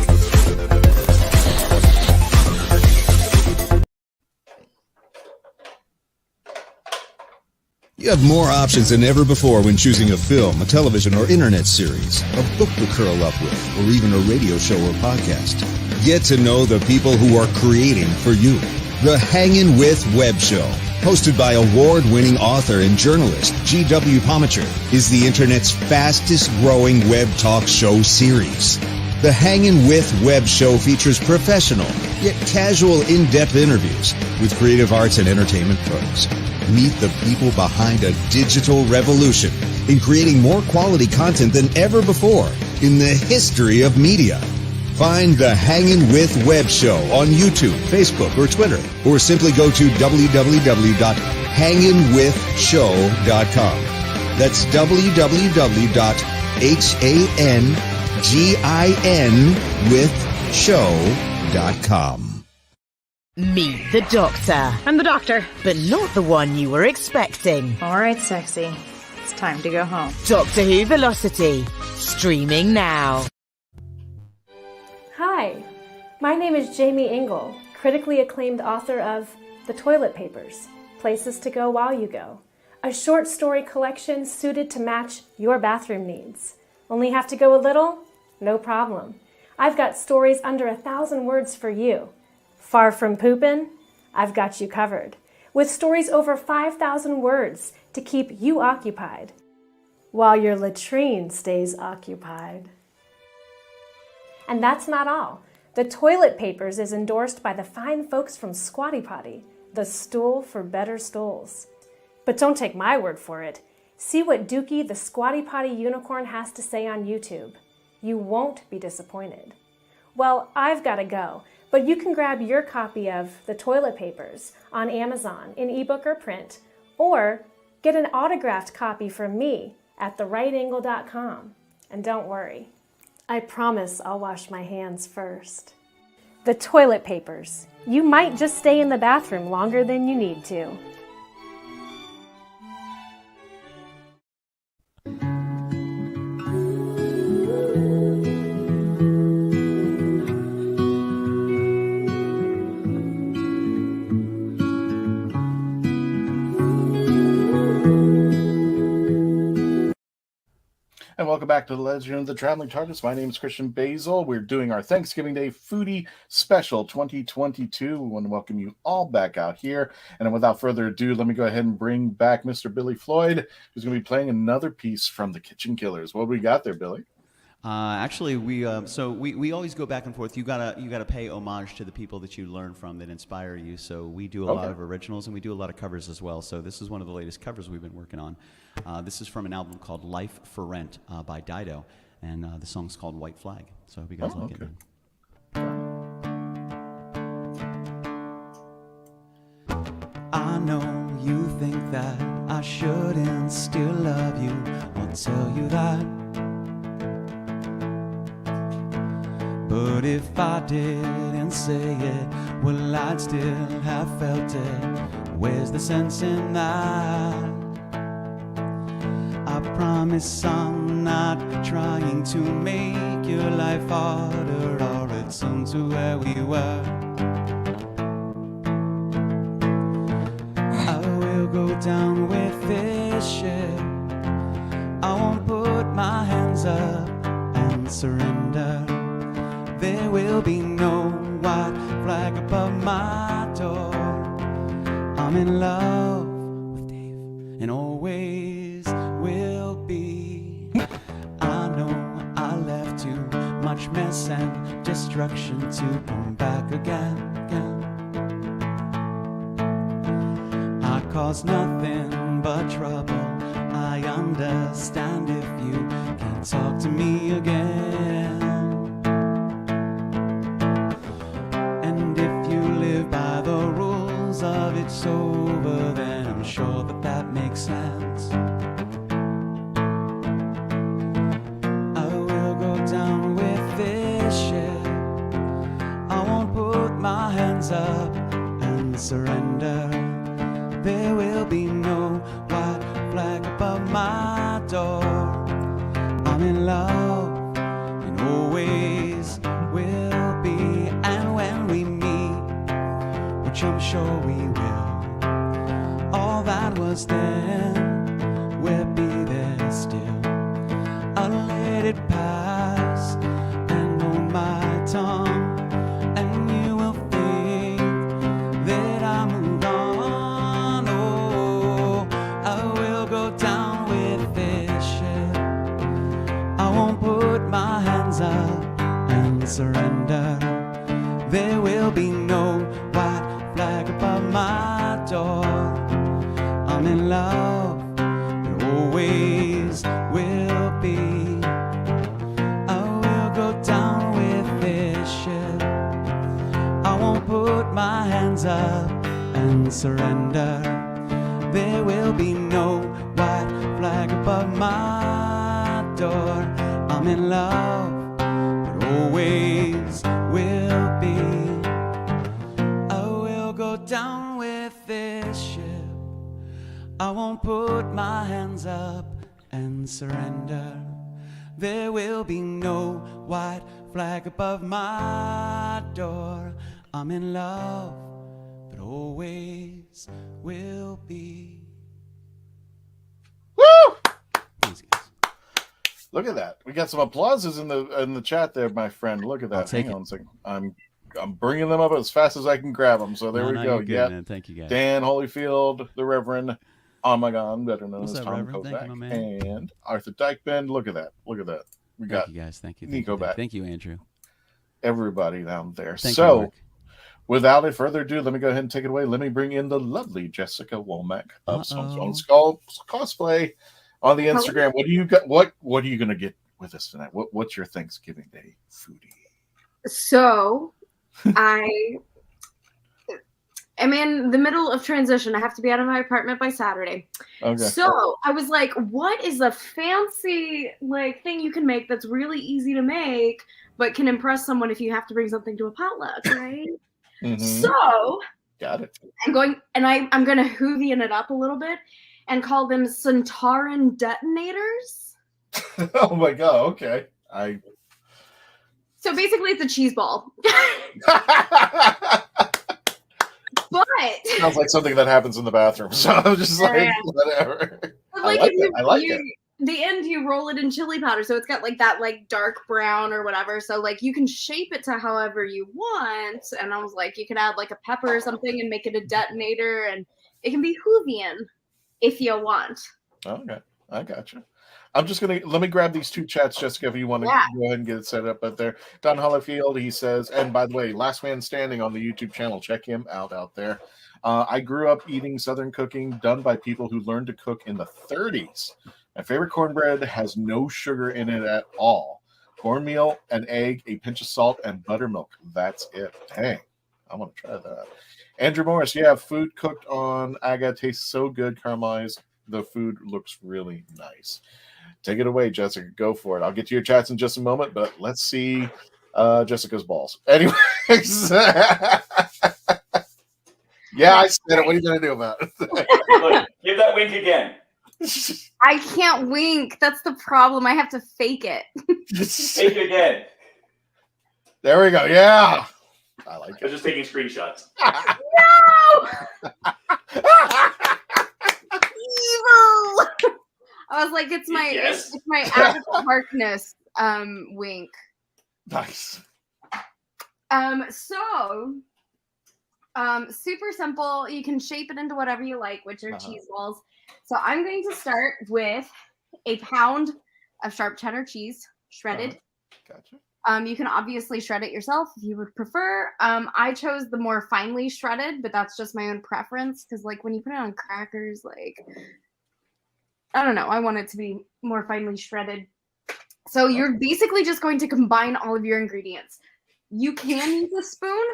You have more options than ever before when choosing a film, a television or internet series, a book to curl up with, or even a radio show or podcast. Get to know the people who are creating for you. The Hangin' With Web Show, hosted by award-winning author and journalist G.W. Pomacher, is the internet's fastest-growing web talk show series. The Hangin' With Web Show features professional, yet casual, in-depth interviews with creative arts and entertainment pros. Meet the people behind a digital revolution in creating more quality content than ever before in the history of media. Find the Hangin' With Web Show on YouTube, Facebook, or Twitter, or simply go to www.hanginwithshow.com. That's www.hanginwithshow.com. Meet the Doctor. I'm the Doctor. But not the one you were expecting. All right, sexy. It's time to go home. Doctor Who Velocity. Streaming now. Hi, my name is Jamie Engel, critically acclaimed author of The Toilet Papers, Places to Go While You Go, a short story collection suited to match your bathroom needs. Only have to go a little? No problem. I've got stories under 1,000 words for you. Far from poopin'? I've got you covered, with stories over 5,000 words to keep you occupied, while your latrine stays occupied. And that's not all. The Toilet Papers is endorsed by the fine folks from Squatty Potty, the stool for better stools. But don't take my word for it. See what Dookie the Squatty Potty unicorn has to say on YouTube. You won't be disappointed. Well, I've got to go, but you can grab your copy of The Toilet Papers on Amazon in ebook or print, or get an autographed copy from me at therightangle.com. And don't worry, I promise I'll wash my hands first. The Toilet Papers. You might just stay in the bathroom longer than you need to. welcome back to the Legend of the Traveling TARDIS. My name is Christian Basil. We're doing our Thanksgiving Day Foodie Special 2022. We want to welcome you all back out here. And without further ado, let me go ahead and bring back Mr. Billy Floyd, who's going to be playing another piece from the Kitchen Killers. What do we got there, Billy? Actually, we always go back and forth. You gotta pay homage to the people that you learn from, that inspire you. So we do a lot of originals and we do a lot of covers as well. So this is one of the latest covers we've been working on. This is from an album called Life for Rent by Dido, and the song's called White Flag. So I hope you guys like it. I know you think that I shouldn't still love you or tell you that. But if I didn't say it, well, I'd still have felt it. Where's the sense in that? I promise I'm not trying to make your life harder or return to where we were. I will go down with this ship. I won't put my hands up and surrender. There will be no white flag above my door. I'm in love with Dave and always will be. I know I left too much mess and destruction to come back again. I caused nothing but trouble. I understand if you can't talk to me again. By the rules of it's over, then I'm sure that makes sense. I will go down with this ship. I won't put my hands up and surrender. There will be no white flag above my door. I'm in love and always will be. And when we meet, which I'm sure we will, all that was then will be there still. I'll let it pass and hold my tongue, and you will think that I moved on. Oh, I will go down with this ship. I won't put my hands up and surrender. There will be no white flag above my door. I'm in love, but always will be. I will go down with this ship. I won't put my hands up and surrender. There will be no white flag above my door. I'm in love, but always will be. Down with this ship. I won't put my hands up and surrender. There will be no white flag above my door. I'm in love, but always will be. Woo! Thanks, guys. Look at that. We got some applauses in the chat there, my friend. Look at that. Hang on a second. I'm bringing them up as fast as I can grab them. So there we go. Yeah, thank you, guys. Dan Holyfield, the Reverend Amagon, better known as Tom Reverend? Kozak, and Arthur Dykman. Look at that. Look at that. We got you guys. Thank you. Nico back. Thank you, Andrew. Everybody down there. Thank so, you, without further ado, let me go ahead and take it away. Let me bring in the lovely Jessica Womack of Stone's Cosplay on the Instagram. What do you got? What are you going to get with us tonight? What's your Thanksgiving Day foodie? So, I am in the middle of transition. I have to be out of my apartment by Saturday. Okay. So I was like, what is a fancy thing you can make that's really easy to make, but can impress someone if you have to bring something to a potluck, right? Mm-hmm. So got it. I'm going to Whovian it up a little bit and call them Centauran detonators. Oh my god, okay. So basically it's a cheese ball. But sounds like something that happens in the bathroom. So I'm just like, whatever. But I like it. the end you roll it in chili powder, so it's got like that like dark brown or whatever. So like you can shape it to however you want. And I was like, you could add like a pepper or something and make it a detonator, and it can be Whovian if you want. Okay, I gotcha. I'm just gonna let me grab these two chats, Jessica, if you want to go ahead and get it set up. But there, Don Hollifield, he says, and by the way, Last Man Standing on the YouTube channel, check him out there. I grew up eating Southern cooking done by people who learned to cook in the 30s. My favorite cornbread has no sugar in it at all. Cornmeal, an egg, a pinch of salt, and buttermilk. That's it. Dang, I want to try that. Andrew Morris, yeah, food cooked on Aga tastes so good, caramelized. The food looks really nice. Take it away, Jessica. Go for it. I'll get to your chats in just a moment, but let's see Jessica's balls. Anyways. Yeah, I said it. What are you going to do about it? Look, give that wink again. I can't wink. That's the problem. I have to fake it. Fake it again. There we go. Yeah. I like it. I'm just taking screenshots. No! Evil! I was like, it's my it's my Agatha Harkness wink. Nice. Super simple. You can shape it into whatever you like, which are cheese balls. So I'm going to start with a pound of sharp cheddar cheese, shredded. Gotcha. You can obviously shred it yourself if you would prefer. I chose the more finely shredded, but that's just my own preference because, like, when you put it on crackers, like, I don't know, I want it to be more finely shredded. So you're basically just going to combine all of your ingredients. You can use a spoon.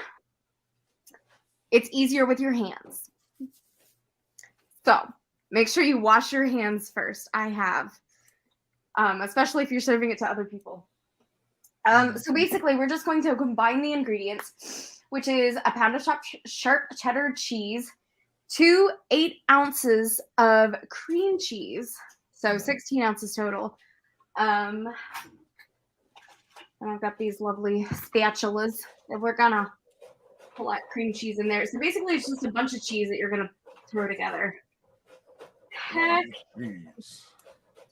It's easier with your hands. So make sure you wash your hands first. I have, especially if you're serving it to other people. So basically, we're just going to combine the ingredients, which is a pound of sharp cheddar cheese, 2 8-ounces of cream cheese, so 16 ounces total. And I've got these lovely spatulas that we're gonna pull that cream cheese in there. So basically, it's just a bunch of cheese that you're gonna throw together. Heck.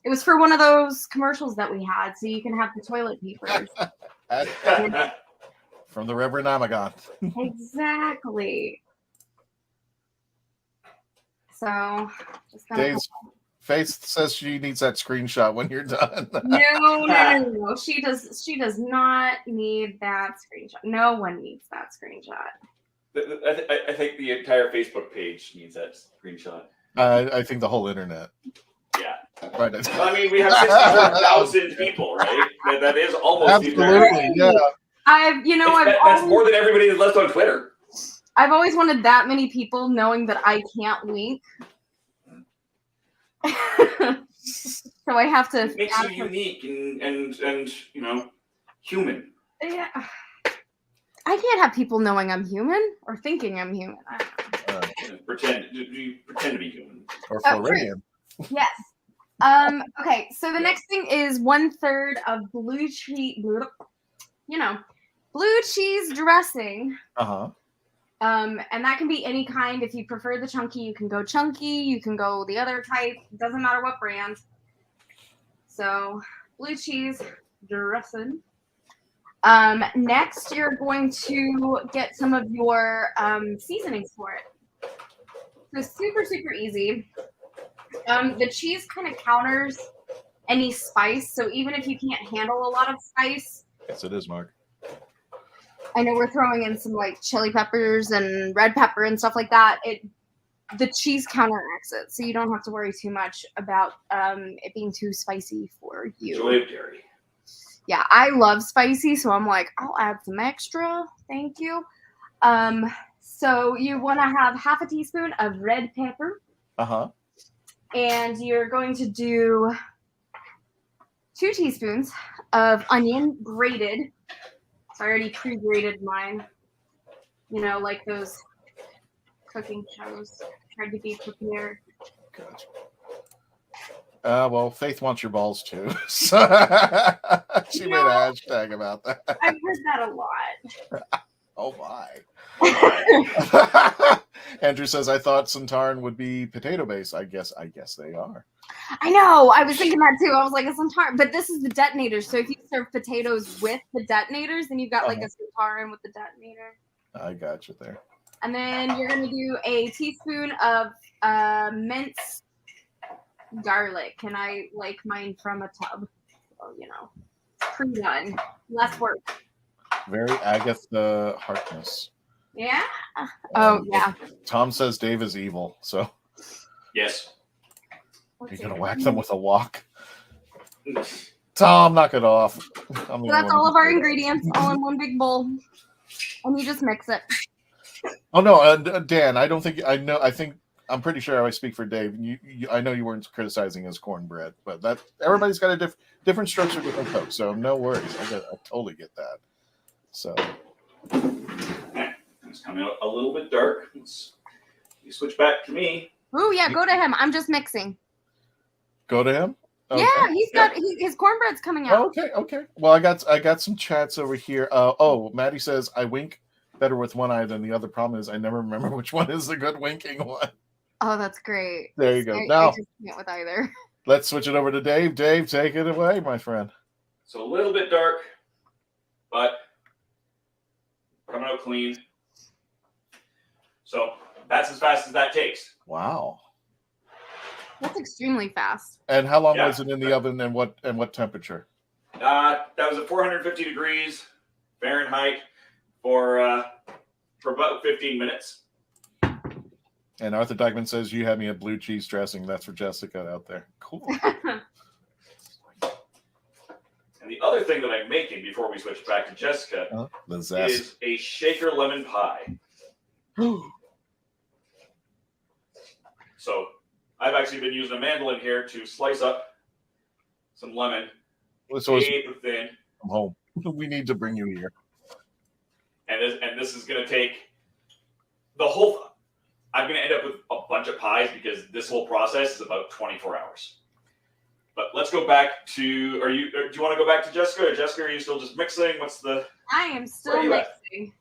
It was for one of those commercials that we had, so you can have the toilet papers. From the Reverend Amagon. Exactly. So, just Dave's face says she needs that screenshot when you're done. No. She does not need that screenshot. No one needs that screenshot. I think the entire Facebook page needs that screenshot. I think the whole internet. Yeah. Right. I mean, we have 64,000 people, right? That is almost absolutely, yeah. That's more than everybody that's left on Twitter. I've always wanted that many people knowing that I can't wink. So I have to. It makes you unique and you know, human. Yeah. I can't have people knowing I'm human or thinking I'm human. Pretend to be human. Or Floridian. Yes. Okay, so the next thing is 1/3 of blue cheese dressing. And that can be any kind. If you prefer the chunky, you can go chunky. You can go the other type. It doesn't matter what brand. So blue cheese dressing. Next, you're going to get some of your seasonings for it. So super, super easy. The cheese kind of counters any spice. So even if you can't handle a lot of spice. Yes, it is, Mark. I know we're throwing in some like chili peppers and red pepper and stuff like that. The cheese counteracts it, so you don't have to worry too much about it being too spicy for you. Joy of dairy. Yeah, I love spicy, so I'm like, I'll add some extra. Thank you. So you want to have half a teaspoon of red pepper. And you're going to do 2 teaspoons of onion grated. So I already pre-grated mine. You know, like those cooking shows. Tried to be prepared. Gotcha. Well, Faith wants your balls too. So she made a hashtag about that. I've heard that a lot. Oh my. Andrew says, I thought Centauran would be potato based. I guess they are. I know. I was thinking that too. I was like, a Centauran, but this is the detonators. So if you serve potatoes with the detonators, then you've got like a Centauran with the detonator. I got you there. And then you're gonna do a teaspoon of minced garlic. And I like mine from a tub. So, you know, pre-done. Less work. Very Agatha Harkness. Yeah. Oh yeah. Tom says Dave is evil, so Yes. you're gonna whack them with a wok. Tom, knock it off. So that's all of our ingredients all in one big bowl, and you just mix it. Oh no, Dan, I don't think I know. I'm pretty sure I speak for Dave. I know you weren't criticizing his cornbread, but that everybody's got a different structure, different cook. So no worries. I totally get that. So it's coming out a little bit dark. You switch back to me. Oh yeah, go to him. I'm just mixing. Go to him. Okay. Yeah, he's got his cornbread's coming out. Okay. Well, I got some chats over here. Maddie says I wink better with one eye than the other. Problem is I never remember which one is the good winking one. Oh, that's great. There you go. I Now just can't with either. Let's switch it over to Dave. Dave, take it away, my friend. So a little bit dark, but coming out clean. So that's as fast as that takes. Wow. That's extremely fast. And how long was it in the oven, and what temperature? That was at 450 degrees Fahrenheit for about 15 minutes. And Arthur Dykeman says you had me a blue cheese dressing. That's for Jessica out there. Cool. And the other thing that I'm making before we switch back to Jessica is a shaker lemon pie. So I've actually been using a mandolin here to slice up some lemon. So paper thin. I'm home. We need to bring you here. And this is going to take the whole. I'm going to end up with a bunch of pies because this whole process is about 24 hours. But let's go back to. Do you want to go back to Jessica? Or Jessica, are you still just mixing? I am still mixing.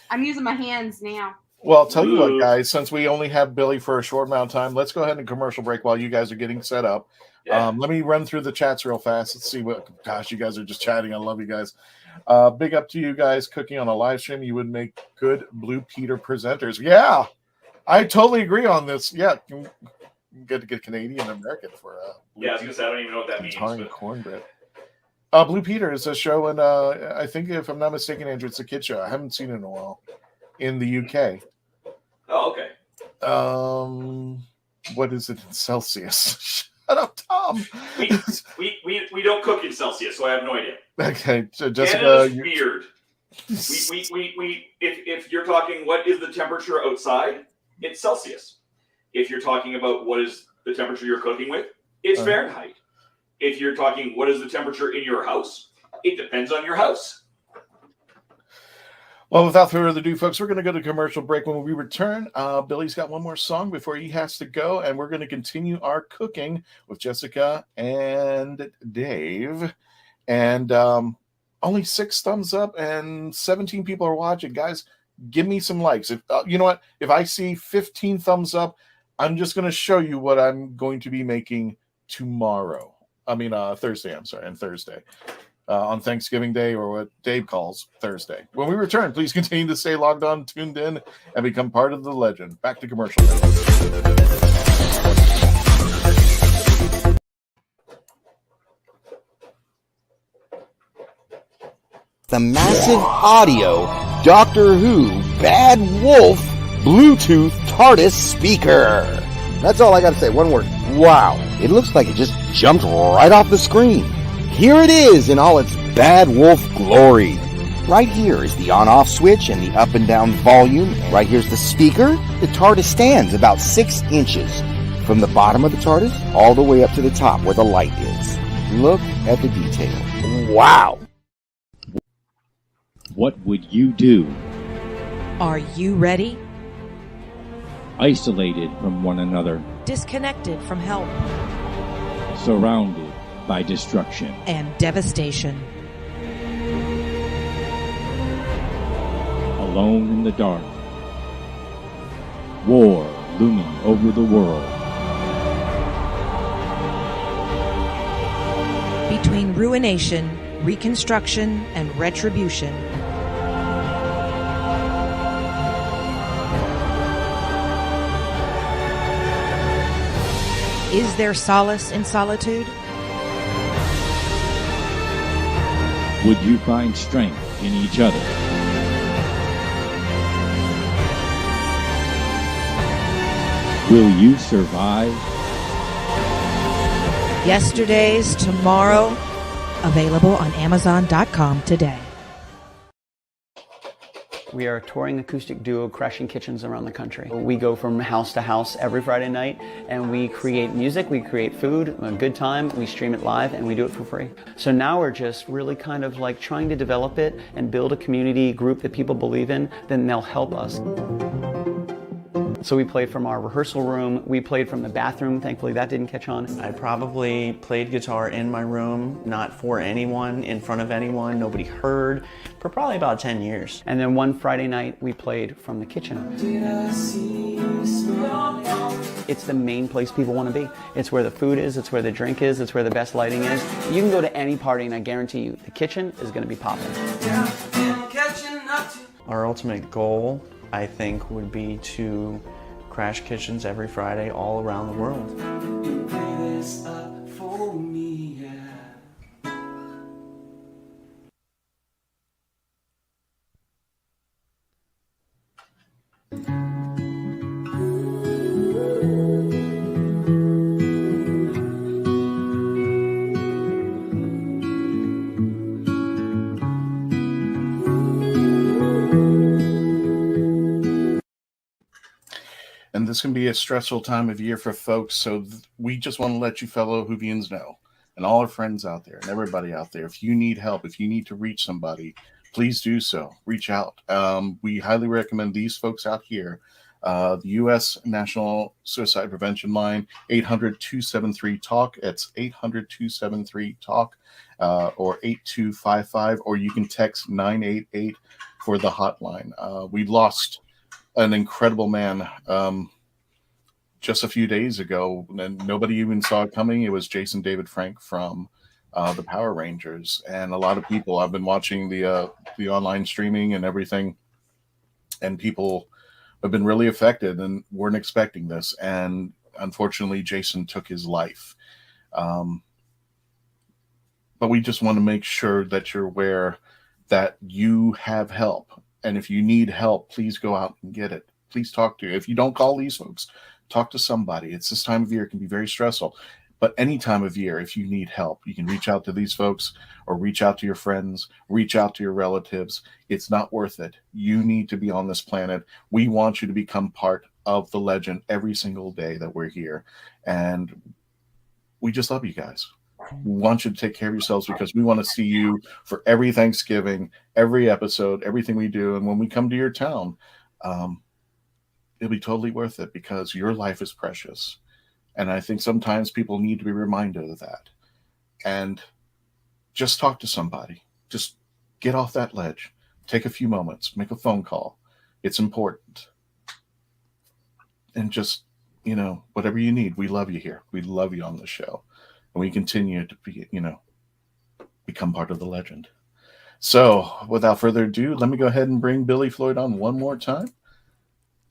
I'm using my hands now. Well, I'll tell you what, guys, since we only have Billy for a short amount of time, let's go ahead and commercial break while you guys are getting set up. Yeah. Let me run through the chats real fast. Let's see what, gosh, you guys are just chatting. I love you guys. Big up to you guys cooking on a live stream. You would make good Blue Peter presenters. Yeah, I totally agree on this. Yeah, good to get Canadian American for I was going to say, I don't even know what that means. But... cornbread. Blue Peter is a show, and I think, if I'm not mistaken, Andrew, it's a kid show. I haven't seen it in a while. In the UK. Oh, okay. What is it in Celsius? Shut up, Tom. We don't cook in Celsius, so I have no idea. Okay, so Jessica, Canada's weird. If you're talking what is the temperature outside, it's Celsius. If you're talking about what is the temperature you're cooking with, it's Fahrenheit. If you're talking what is the temperature in your house, it depends on your house. Well, without further ado, folks, we're going to go to commercial break. When we return, Billy's got one more song before he has to go, and we're going to continue our cooking with Jessica and Dave. And only 6 thumbs up and 17 people are watching. Guys, give me some likes. If you know what? If I see 15 thumbs up, I'm just going to show you what I'm going to be making tomorrow. Thursday, and Thursday. On Thanksgiving Day, or what Dave calls Thursday. When we return, please continue to stay logged on, tuned in, and become part of the legend. Back to commercial. The massive audio Doctor Who Bad Wolf Bluetooth TARDIS speaker. That's all I got to say. One word. Wow. It looks like it just jumped right off the screen. Here it is in all its Bad Wolf glory. Right here is the on-off switch and the up and down volume. Right here's the speaker. The TARDIS stands about 6 inches from the bottom of the TARDIS all the way up to the top where the light is. Look at the detail. Wow. What would you do? Are you ready? Isolated from one another. Disconnected from help. Surrounded by destruction and devastation. Alone in the dark. war looming over the world. Between ruination, reconstruction, and retribution. Is there solace in solitude? Would you find strength in each other? Will you survive? Yesterday's Tomorrow. Available on Amazon.com today. We are a touring acoustic duo crashing kitchens around the country. We go from house to house every Friday night and we create music, we create food, a good time, we stream it live and we do it for free. So now we're just really kind of like trying to develop it and build a community group that people believe in, then they'll help us. So we played from our rehearsal room, we played from the bathroom, thankfully that didn't catch on. I probably played guitar in my room, not for anyone, in front of anyone, nobody heard, for probably about 10 years. And then one Friday night we played from the kitchen. It's the main place people want to be. It's where the food is, it's where the drink is, it's where the best lighting is. You can go to any party and I guarantee you the kitchen is going to be popping. Our ultimate goal, I think, would be to crash kitchens every Friday all around the world. And this can be a stressful time of year for folks, so we just want to let you fellow Whovians know, and all our friends out there, and everybody out there, if you need help, if you need to reach somebody, please do so. Reach out. We highly recommend these folks out here. The U.S. National Suicide Prevention Line, 800-273-TALK. It's 800-273-TALK or 8255, or you can text 988 for the hotline. We lost an incredible man just a few days ago, and nobody even saw it coming. It was Jason David Frank from the Power Rangers, and a lot of people, I've been watching the online streaming and everything, and people have been really affected and weren't expecting this, and unfortunately Jason took his life. But we just want to make sure that you're aware that you have help. And if you need help, please go out and get it. Please talk to you. If you don't call these folks, talk to somebody. It's this time of year. It can be very stressful. But any time of year, if you need help, you can reach out to these folks or reach out to your friends, reach out to your relatives. It's not worth it. You need to be on this planet. We want you to become part of the legend every single day that we're here. And we just love you guys. We want you to take care of yourselves because we want to see you for every Thanksgiving, every episode, everything we do. And when we come to your town, it'll be totally worth it because your life is precious. And I think sometimes people need to be reminded of that. And just talk to somebody. Just get off that ledge. Take a few moments. Make a phone call. It's important. And just, whatever you need, we love you here. We love you on the show. And we continue to be, become part of the legend. So without further ado, let me go ahead and bring Billy Floyd on one more time.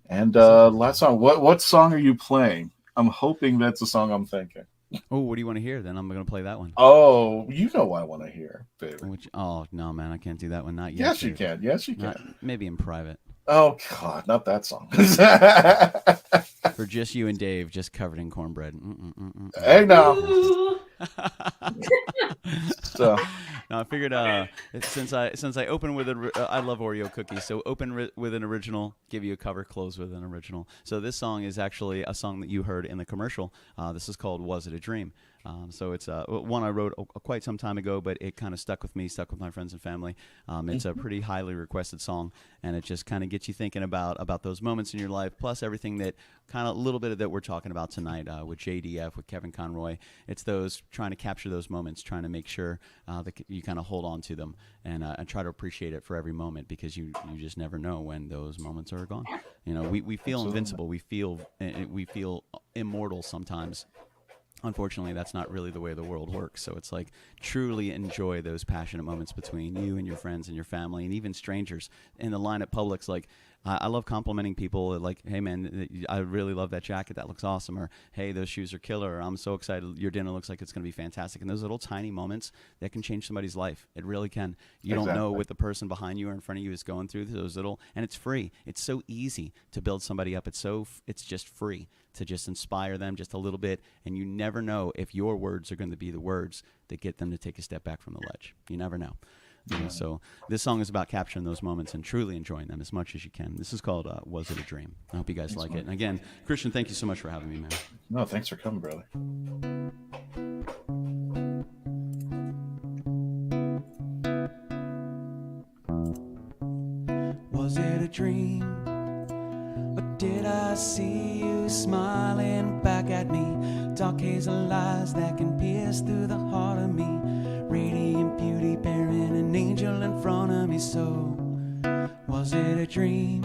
And last song, what song are you playing? I'm hoping that's the song I'm thinking. Oh, what do you want to hear? Then I'm going to play that one. Oh, you know what I want to hear, baby. Oh, no, man, I can't do that one. Not yet. Yes, you can. Yes, you can. Maybe in private. Oh, God, not that song. For just you and Dave, just covered in cornbread. Hey, now. So. Now I figured since I open with I love Oreo cookies, so open with an original, give you a cover, close with an original. So this song is actually a song that you heard in the commercial. This is called "Was It a Dream." So it's one I wrote quite some time ago, but it kind of stuck with me, stuck with my friends and family. It's a pretty highly requested song, and it just kind of gets you thinking about those moments in your life, plus everything that kind of a little bit of that we're talking about tonight with JDF, with Kevin Conroy. It's those trying to capture those moments, trying to make sure that you kind of hold on to them and try to appreciate it for every moment, because you just never know when those moments are gone. You know, we feel invincible, we feel immortal sometimes. Unfortunately, that's not really the way the world works. So it's like, truly enjoy those passionate moments between you and your friends and your family and even strangers in the line at Publix. Like, I love complimenting people, like, hey man, I really love that jacket, that looks awesome, or hey, those shoes are killer, or I'm so excited, your dinner looks like it's going to be fantastic. And those little tiny moments that can change somebody's life. It really can. You don't know what the person behind you or in front of you is going through, those little, and it's free. It's so easy to build somebody up. It's just free to just inspire them just a little bit, and you never know if your words are going to be the words that get them to take a step back from the ledge. You never know. You know, so this song is about capturing those moments and truly enjoying them as much as you can. This is called Was It a Dream? I hope you guys like it. And again, Christian, thank you so much for having me, man. No, thanks for coming, brother. Was it a dream? Or did I see you smiling back at me? Dark hazel eyes that can pierce through the heart of me. Radiant beauty bearing an angel in front of me. So, was it a dream?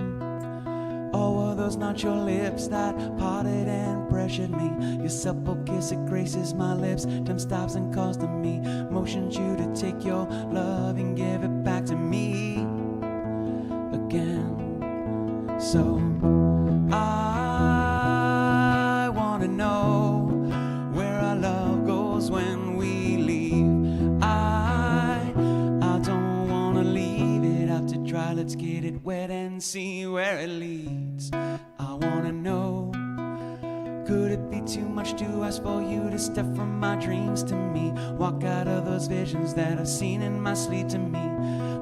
Or were those not your lips that parted and pressured me? Your supple kiss, it graces my lips. Time stops and calls to me. Motions you to take your love and give it back to me again. So, I wanna know where our love goes when we leave. I don't wanna leave it out to dry. Let's get it wet and see where it leads. I wanna know, could it be too much to ask for you to step from my dreams to me? Walk out of those visions that I've seen in my sleep to me.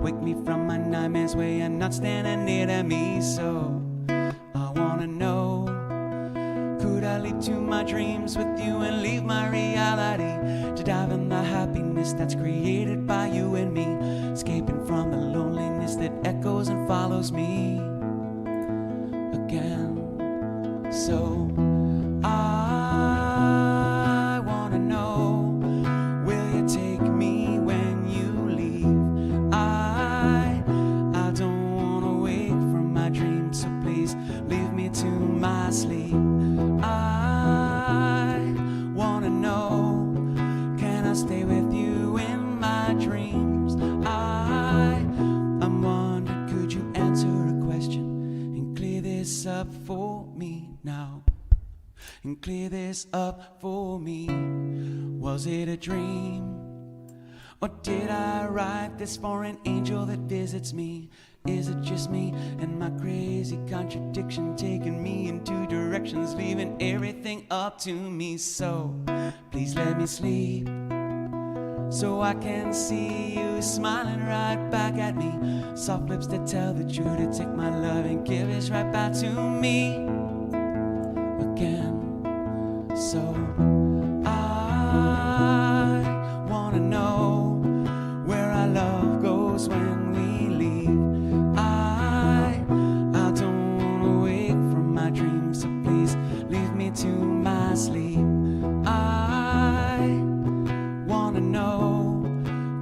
Wake me from my nightmares where you're not standing near to me. So I wanna know, could I leap to my dreams with you and leave my reality to dive in the happiness that's created by you and me, escaping from the loneliness that echoes and follows me again. So I wanna know, will you take me when you leave? I don't wanna wake from my dreams, so please leave me to my sleep. I wanna know, can I stay with you in my dreams? I'm wondering, could you answer a question and clear this up for me now? And clear this up for me. Was it a dream? Or did I write this for an angel that visits me? Is it just me and my crazy contradiction taking me in two directions, leaving everything up to me? So please let me sleep, so I can see you smiling right back at me. Soft lips that tell the truth, to take my love and give it right back to me again. So I wanna know where our love goes when we leave. I don't wanna wake from my dreams, so please leave me to my sleep. I wanna know,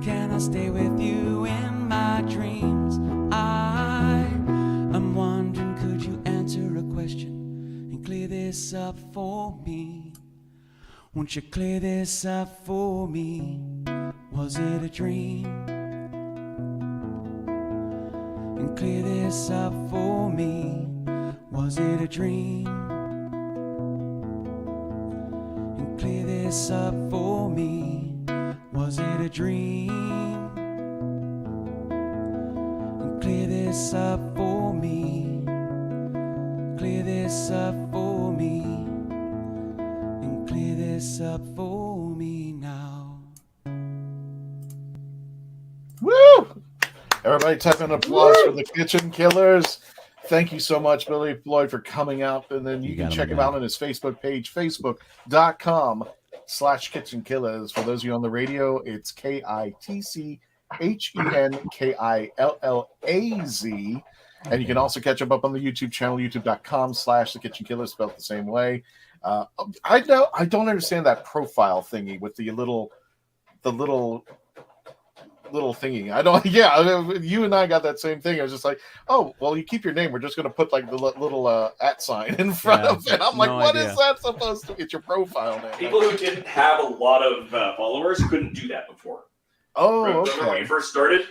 can I stay with you in my dreams? I'm wondering, could you answer a question and clear this up for me? Won't you clear this up for me? Was it a dream? And clear this up for me. Was it a dream? And clear this up for me. Was it a dream? And clear this up for me. Clear this up for me. Clear this up for me now. Woo! Everybody type in applause for the Kitchen Killers. Thank you so much, Billy Floyd, for coming out. And then you can check him out on his Facebook page, facebook.com/. KITCHENKILLAZ. For those of you on the radio, it's KITCHENKILLAZ. And you can also catch up on the YouTube channel, youtube.com/TheKitchenKillaz, spelled the same way. I don't understand that profile thingy with the little thingy. I don't. Yeah, you and I got that same thing. I was just like, oh, well, you keep your name. We're just going to put like the little @ sign in front of it. I'm like, what is that supposed to be? It's your profile name. People who didn't have a lot of followers couldn't do that before. Oh, Remember when you first started?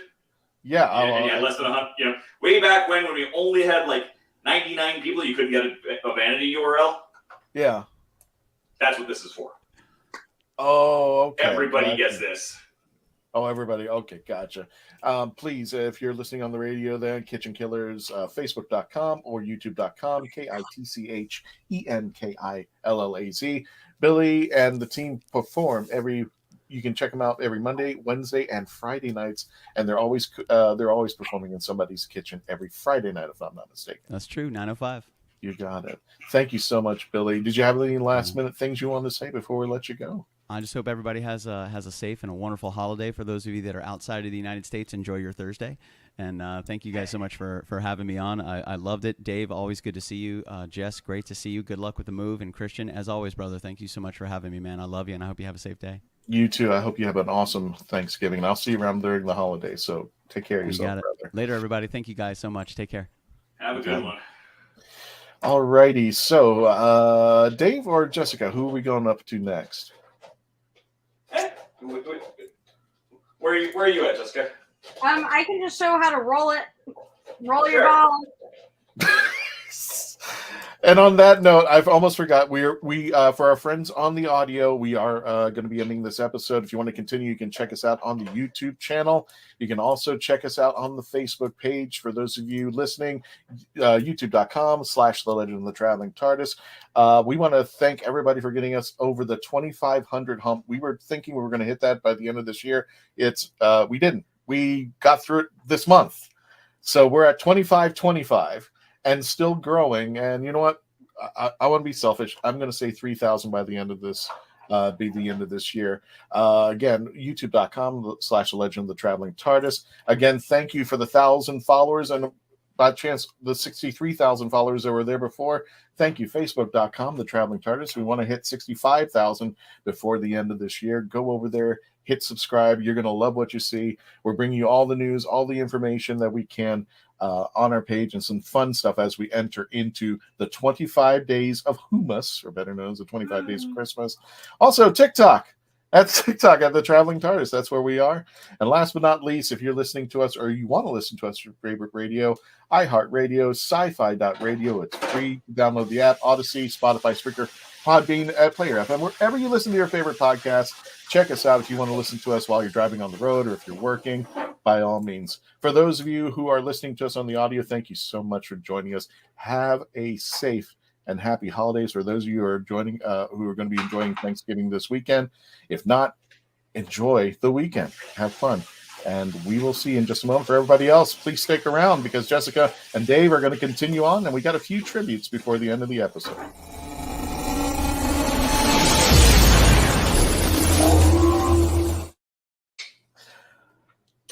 Yeah, and you had less than 100. You know, way back when we only had like 99 people, you couldn't get a vanity URL. Yeah, that's what this is for. Oh, okay. Everybody gets this. Oh, everybody. Okay, gotcha. Please, if you're listening on the radio, then Kitchen Killers, Facebook.com or YouTube.com, KITCHENKILLAZ. Billy and the team perform you can check them out every Monday, Wednesday, and Friday nights, and they're always performing in somebody's kitchen every Friday night, if I'm not mistaken. That's true. 9:05. You got it. Thank you so much, Billy. Did you have any last minute things you want to say before we let you go? I just hope everybody has a safe and a wonderful holiday. For those of you that are outside of the United States, enjoy your Thursday. And thank you guys so much for having me on. I loved it. Dave, always good to see you. Jess, great to see you. Good luck with the move. And Christian, as always, brother, thank you so much for having me, man. I love you, and I hope you have a safe day. You too. I hope you have an awesome Thanksgiving. And I'll see you around during the holidays. So take care of yourself, got it. brother. Later, everybody. Thank you guys so much. Take care. Have a good one. All righty. So, Dave or Jessica, who are we going up to next? Where are you at, Jessica? I can just show how to roll it. Roll your ball. And on that note, I've almost forgot. We for our friends on the audio, we are going to be ending this episode. If you want to continue, you can check us out on the YouTube channel. You can also check us out on the Facebook page. For those of you listening, youtube.com/The Legend of the Traveling TARDIS. We want to thank everybody for getting us over the 2,500 hump. We were thinking we were going to hit that by the end of this year. We didn't. We got through it this month. So we're at 2,525. And still growing. And you know what? I want to be selfish. I'm going to say 3,000 by the end of this. Be the end of this year. Again, youtube.com/The Legend of the Traveling TARDIS. Again, thank you for the 1,000 followers and by chance the 63,000 followers that were there before. Thank you. Facebook.com, The Traveling TARDIS. We want to hit 65,000 before the end of this year. Go over there, hit subscribe. You're going to love what you see. We're bringing you all the news, all the information that we can on our page, and some fun stuff as we enter into the 25 days of Hummus, or better known as the 25 days of Christmas. Also, TikTok. That's TikTok at The Traveling TARDIS. That's where we are. And last but not least, if you're listening to us or you want to listen to us, your favorite radio, iHeartRadio, sci-fi.radio. It's free. Download the app, Odyssey, Spotify, Spreaker, Podbean, Player FM. Wherever you listen to your favorite podcast, check us out if you want to listen to us while you're driving on the road or if you're working, by all means. For those of you who are listening to us on the audio, thank you so much for joining us. Have a safe and happy holidays. For those of you who are joining, who are going to be enjoying Thanksgiving this weekend. If not, enjoy the weekend. Have fun. And we will see in just a moment. For everybody else, please stick around because Jessica and Dave are going to continue on, and we got a few tributes before the end of the episode.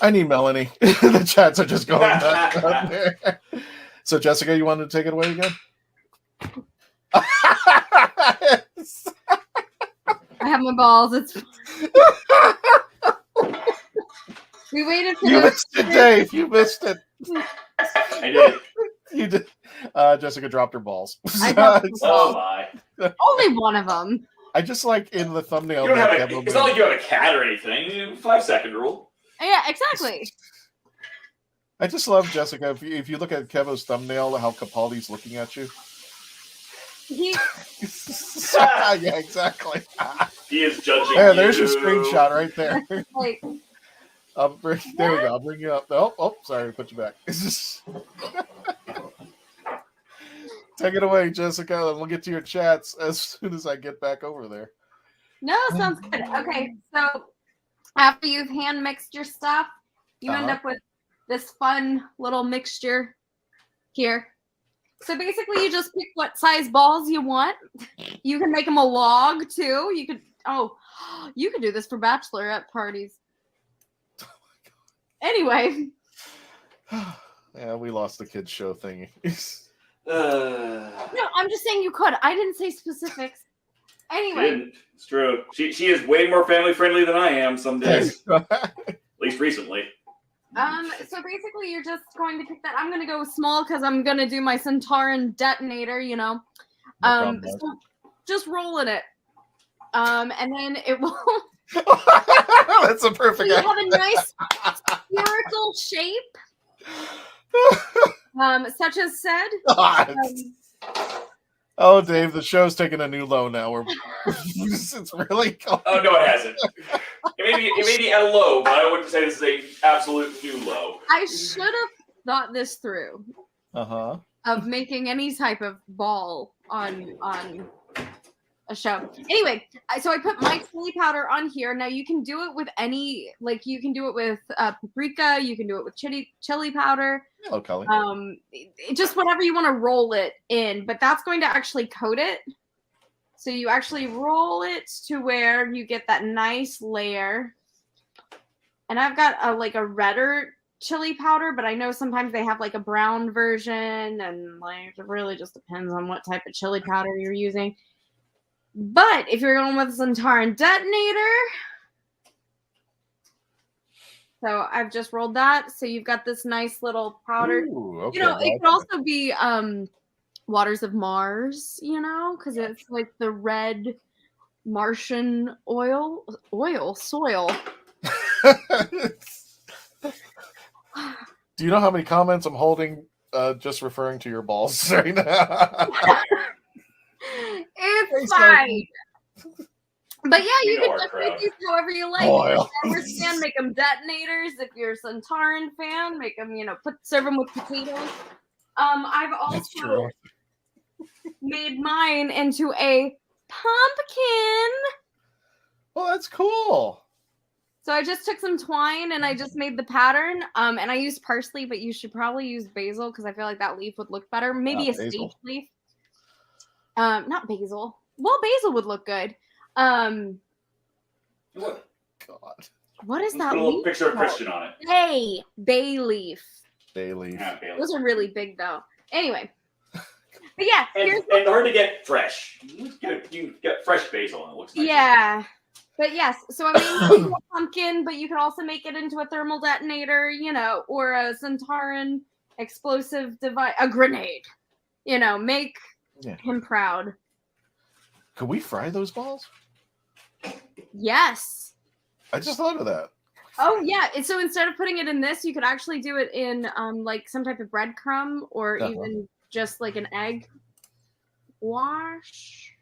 I need Melanie. The chats are just going nuts out there. So, Jessica, you wanted to take it away again? I have my balls. We waited for you missed it, Dave. You missed it. I did. You did. Jessica dropped her balls. Oh my! Only one of them. I just like in the thumbnail. You don't have it's not like you have a cat or anything. 5-second rule. Yeah, exactly. I just love Jessica. If you look at KEVO's thumbnail, how Capaldi's looking at you. Yeah, exactly. He is judging. Yeah, there's your screenshot right there. Like, there we go. I'll bring you up. Oh, sorry, put you back. Take it away, Jessica, and we'll get to your chats as soon as I get back over there. no, sounds good. Okay, so after you've hand mixed your stuff, you end up with this fun little mixture here. So basically, you just pick what size balls you want. You can make them a log too. You could Oh, you could do this for bachelorette parties. Anyway. Yeah, we lost the kids show thingy. No, I'm just saying you could. I didn't say specifics. Anyway. She didn't. It's true. She is way more family friendly than I am some days. At least recently. So basically you're just going to pick that. I'm going to go small because I'm going to do my Centauran detonator, you know. So just roll in it. And then it will... That's a perfect... So you have a nice spherical shape. Such as said. Oh, Dave, the show's taking a new low now. It's really cold. Oh, no, it hasn't. It may be at a low, but I wouldn't say this is a absolute new low. I should have thought this through. Uh-huh. Of making any type of ball on a show. Anyway, so I put my chili powder on here. Now you can do it with any, like you can do it with paprika. You can do it with chili powder. Hello, Kelly. Just whatever you want to roll it in, but that's going to actually coat it. So you actually roll it to where you get that nice layer. And I've got a redder chili powder, but I know sometimes they have like a brown version, and like it really just depends on what type of chili powder you're using. But if you're going with a Centauran detonator, so I've just rolled that. So you've got this nice little powder. Ooh, okay, you know, it could also be Waters of Mars, you know, because it's like the red Martian soil. Do you know how many comments I'm holding just referring to your balls right now? It's fine. But yeah, you can just make these however you like. If you're a fan, make them detonators. If you're a Centauran fan, make them, serve them with potatoes. I've also made mine into a pumpkin. Well, that's cool. So I just took some twine and I just made the pattern. And I used parsley, but you should probably use basil because I feel like that leaf would look better. Maybe a sage leaf. Not basil. Well, basil would look good. What? God. What is that? Put a little picture of Christian on it. Hey, bay leaf. Bay leaf. Yeah, bay leaf. Those are really big, though. Anyway. But yeah, and hard to get fresh. You get fresh basil and it looks nice. Yeah. But yes, so I mean, a pumpkin, but you could also make it into a thermal detonator, or a Centauran explosive device, a grenade. Make him proud. Could we fry those balls? Yes. I just thought of that. Oh yeah. So instead of putting it in this, you could actually do it in like some type of breadcrumb or even just like an egg wash.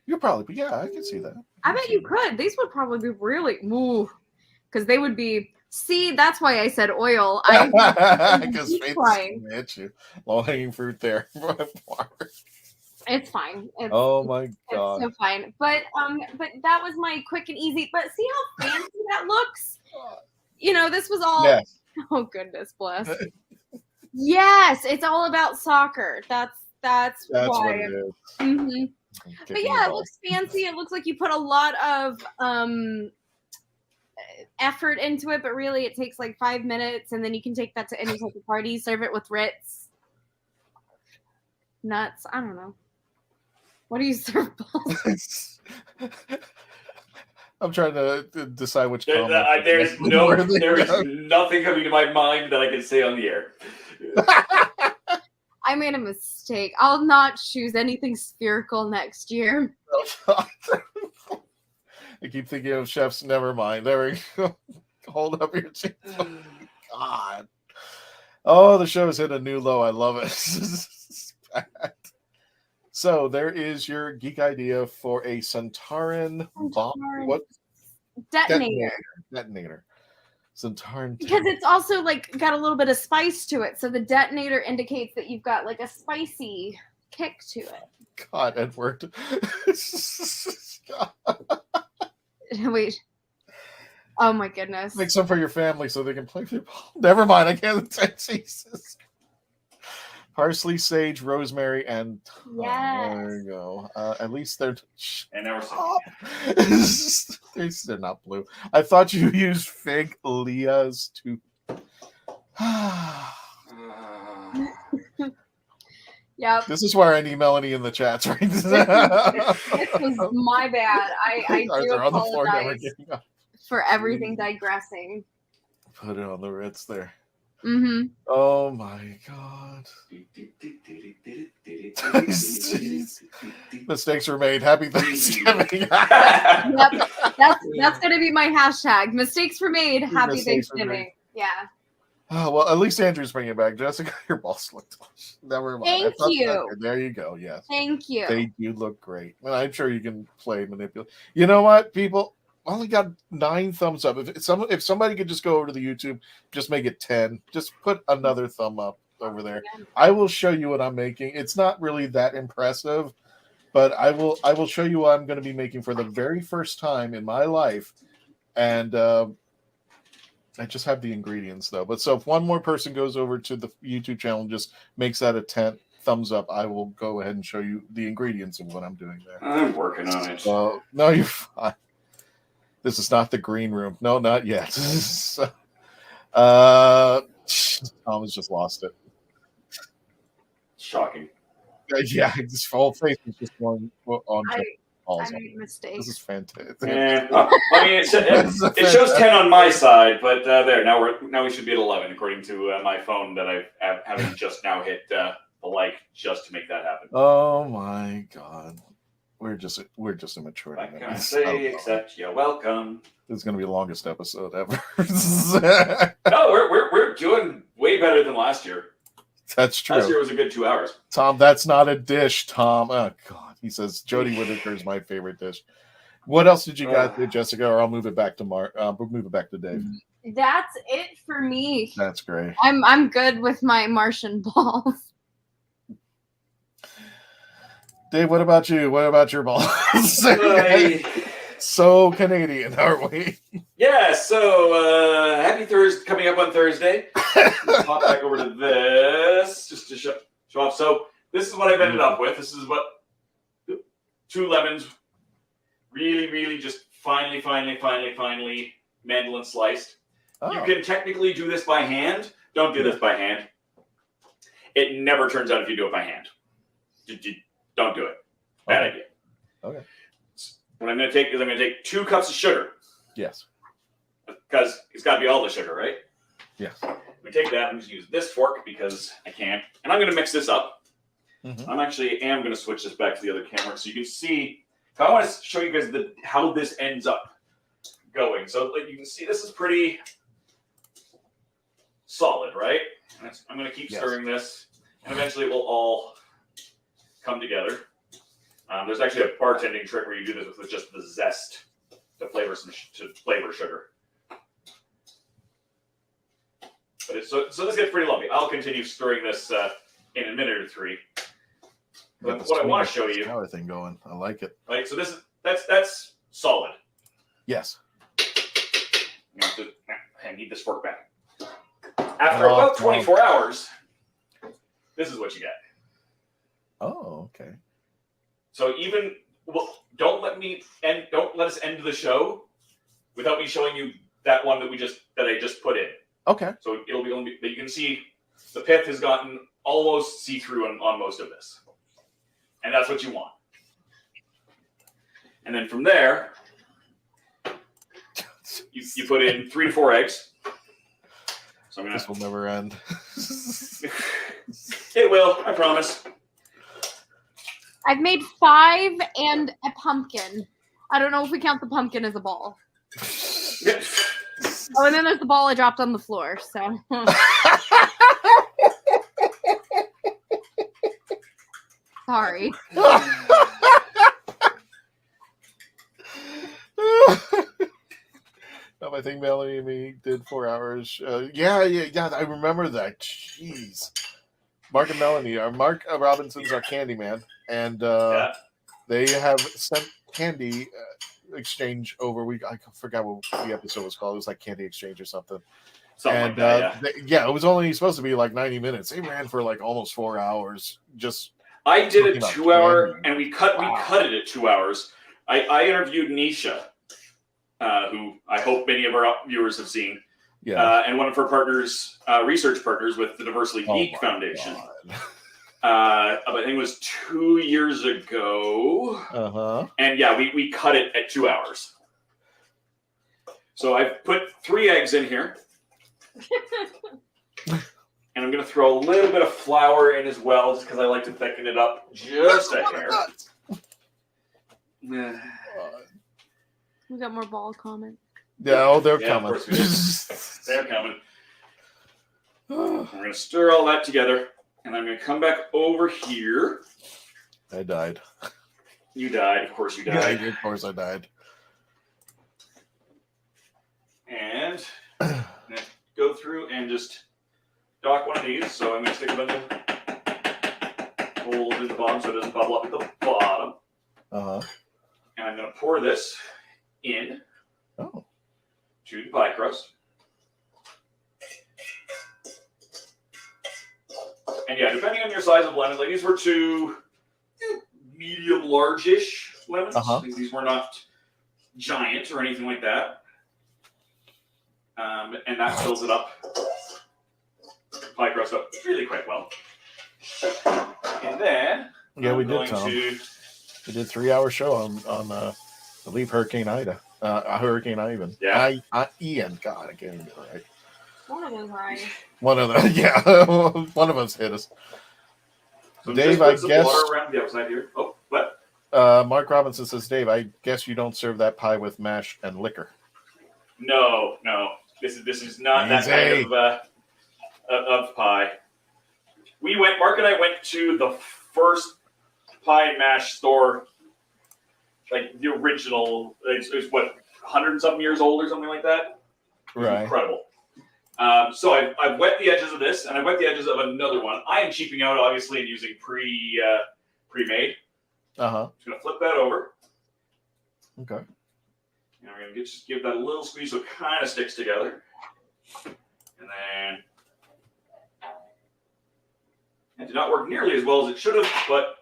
You'll probably, I can see that. I bet you could. These would probably be really, because they would be. See, that's why I said oil. Because Faith's hit you. Low-hanging fruit there. It's fine. Oh my God. It's so fine. But that was my quick and easy. But see how fancy that looks? This was all. Yes. Oh goodness, bless. Yes, it's all about soccer. That's why. What it is. Mm-hmm. But yeah, it looks fancy. It looks like you put a lot of effort into it, but really it takes like 5 minutes, and then you can take that to any type of party. Serve it with Ritz. Nuts. I don't know. What do you serve? I'm trying to decide which. There's nothing coming to my mind that I can say on the air. I made a mistake. I'll not choose anything spherical next year. I keep thinking of chefs. Never mind. There we go. Hold up your chin. Oh, God. Oh, the show's hit a new low. I love it. So there is your geek idea for a Centauran bomb. What? Detonator. Centauran. Because it's also like got a little bit of spice to it. So the detonator indicates that you've got like a spicy kick to it. God, Edward. Wait. Oh my goodness. Make some for your family so they can play football. Never mind. I can't say Jesus. Parsley, sage, rosemary, and thyme. Yes. There you go. At least they're And now they're not blue. I thought you used fig Leah's too. Yep. This is where I need Melanie in the chats, right? This was my bad. I do Arthur on the floor, never apologize getting up. for everything digressing. Put it on the Ritz there. Mm-hmm. Oh my god. Mistakes were made. Happy Thanksgiving. Yep. That's gonna be my hashtag. Mistakes were made. Happy Mistakes were Thanksgiving. made. Yeah. Oh, well, at least Andrew's bringing it back. Jessica, your balls look delicious. Never mind. Thank you. There you go. Yes. Thank you. They do look great. Well, I'm sure you can manipulate. You know what, people? I only got 9 thumbs up. If somebody could just go over to the YouTube, just make it 10. Just put another thumb up over there. I will show you what I'm making. It's not really that impressive, but I will show you what I'm going to be making for the very first time in my life. And I just have the ingredients though. But so if one more person goes over to the YouTube channel and just makes that a 10 thumbs up, I will go ahead and show you the ingredients of what I'm doing there. I'm working on it. No, you're fine. This is not the green room. No, not yet. Tom has just lost it. Shocking. Yeah, his whole face is just going on. I made mistakes. This is fantastic. Yeah. I mean, it shows 10 on my side, but there now we should be at 11 according to my phone that I haven't just now hit the like just to make that happen. Oh my god, we're just immature. What can I say except you're welcome? This is going to be the longest episode ever. No, we're doing way better than last year. That's true. Last year was a good 2 hours. Tom, that's not a dish, Tom. Oh god. He says Jodie Whittaker is my favorite dish. What else did you guys do, Jessica? Or I'll move it back to We'll move it back to Dave. That's it for me. That's great. I'm good with my Martian balls. Dave, what about you? What about your balls? So Canadian, are we? Yeah. So happy Thursday coming up on Thursday. Let's hop back over to this just to show off. So this is what I've ended up with. This is what 2 lemons, really just finely mandolin sliced. Oh. You can technically do this by hand. Don't do this by hand. It never turns out if you do it by hand. Don't do it. Bad idea. Okay. What I'm going to take is I'm going to take 2 cups of sugar. Yes. Because it's got to be all the sugar, right? Yes. I'm going to take that. I'm just use this fork because I can. And I'm going to mix this up. Mm-hmm. I'm going to switch this back to the other camera so you can see. I want to show you guys how this ends up going. So like you can see, this is pretty solid, right? I'm going to keep stirring this, and eventually it will all come together. There's actually a bartending trick where you do this with just the zest to flavor sugar. But so this gets pretty lovely. I'll continue stirring this in a minute or 3. What I want to show you. Power thing going. I like it. Right. So that's solid. Yes. I need this fork back. After about 24 hours, this is what you get. Oh, okay. So don't let us end the show without me showing you that one that I just put in. Okay. So it'll be but you can see the pith has gotten almost see-through on most of this. And that's what you want. And then from there, you put in 3 to 4 eggs. So this will never end. It will, I promise. I've made 5 and a pumpkin. I don't know if we count the pumpkin as a ball. Oh, and then there's the ball I dropped on the floor. So. Sorry. I think Melanie and me did 4 hours. Yeah. I remember that. Jeez. Mark and Melanie. Mark Robinson's our candy man, and they have sent candy exchange over. I forgot what the episode was called. It was like Candy Exchange or something. Something and like that, it was only supposed to be like 90 minutes. They ran for like almost 4 hours. Just I did talking a about 2-hour, candy. and we cut it at 2 hours. I interviewed Nisha, who I hope many of our viewers have seen. Yeah. And one of her partners, research partners with the Diversely Geek Foundation. I think it was 2 years ago. And yeah, we cut it at 2 hours. So I've put 3 eggs in here. And I'm going to throw a little bit of flour in as well, just because I like to thicken it up just a hair. We got more ball comments. Yeah, they're coming. Of course we do. They're coming. We're going to stir all that together, and I'm going to come back over here. I died. You died. Of course you died. Yeah, of course I died. And I'm going to go through and just dock one of these. So I'm going to stick a bunch of holes in the bottom so it doesn't bubble up at the bottom. And I'm going to pour this in to the pie crust. And yeah, depending on your size of lemon, like these were 2 medium large-ish lemons. These were not giant or anything like that. And that fills it up, pie crust up really quite well. And then we did, Tom. We did 3-hour show on I believe Hurricane Ida. Hurricane Ivan. Yeah. Ian. God, I can't even get it right. One of those eyes. One of them, yeah. One of us hit us. So Dave, I guess. Water around the outside here. Oh, what? Mark Robinson says, Dave, I guess you don't serve that pie with mash and liquor. No. This is not that kind of pie. Mark and I went to the first pie and mash store, like the original. It was what, 100 and something years old or something like that. It was incredible. So I've wet the edges of this, and I've wet the edges of another one. I am cheaping out, obviously, and using pre-made. I'm just going to flip that over. Okay. And we're going to just give that a little squeeze so it kind of sticks together. And then it did not work nearly as well as it should have, but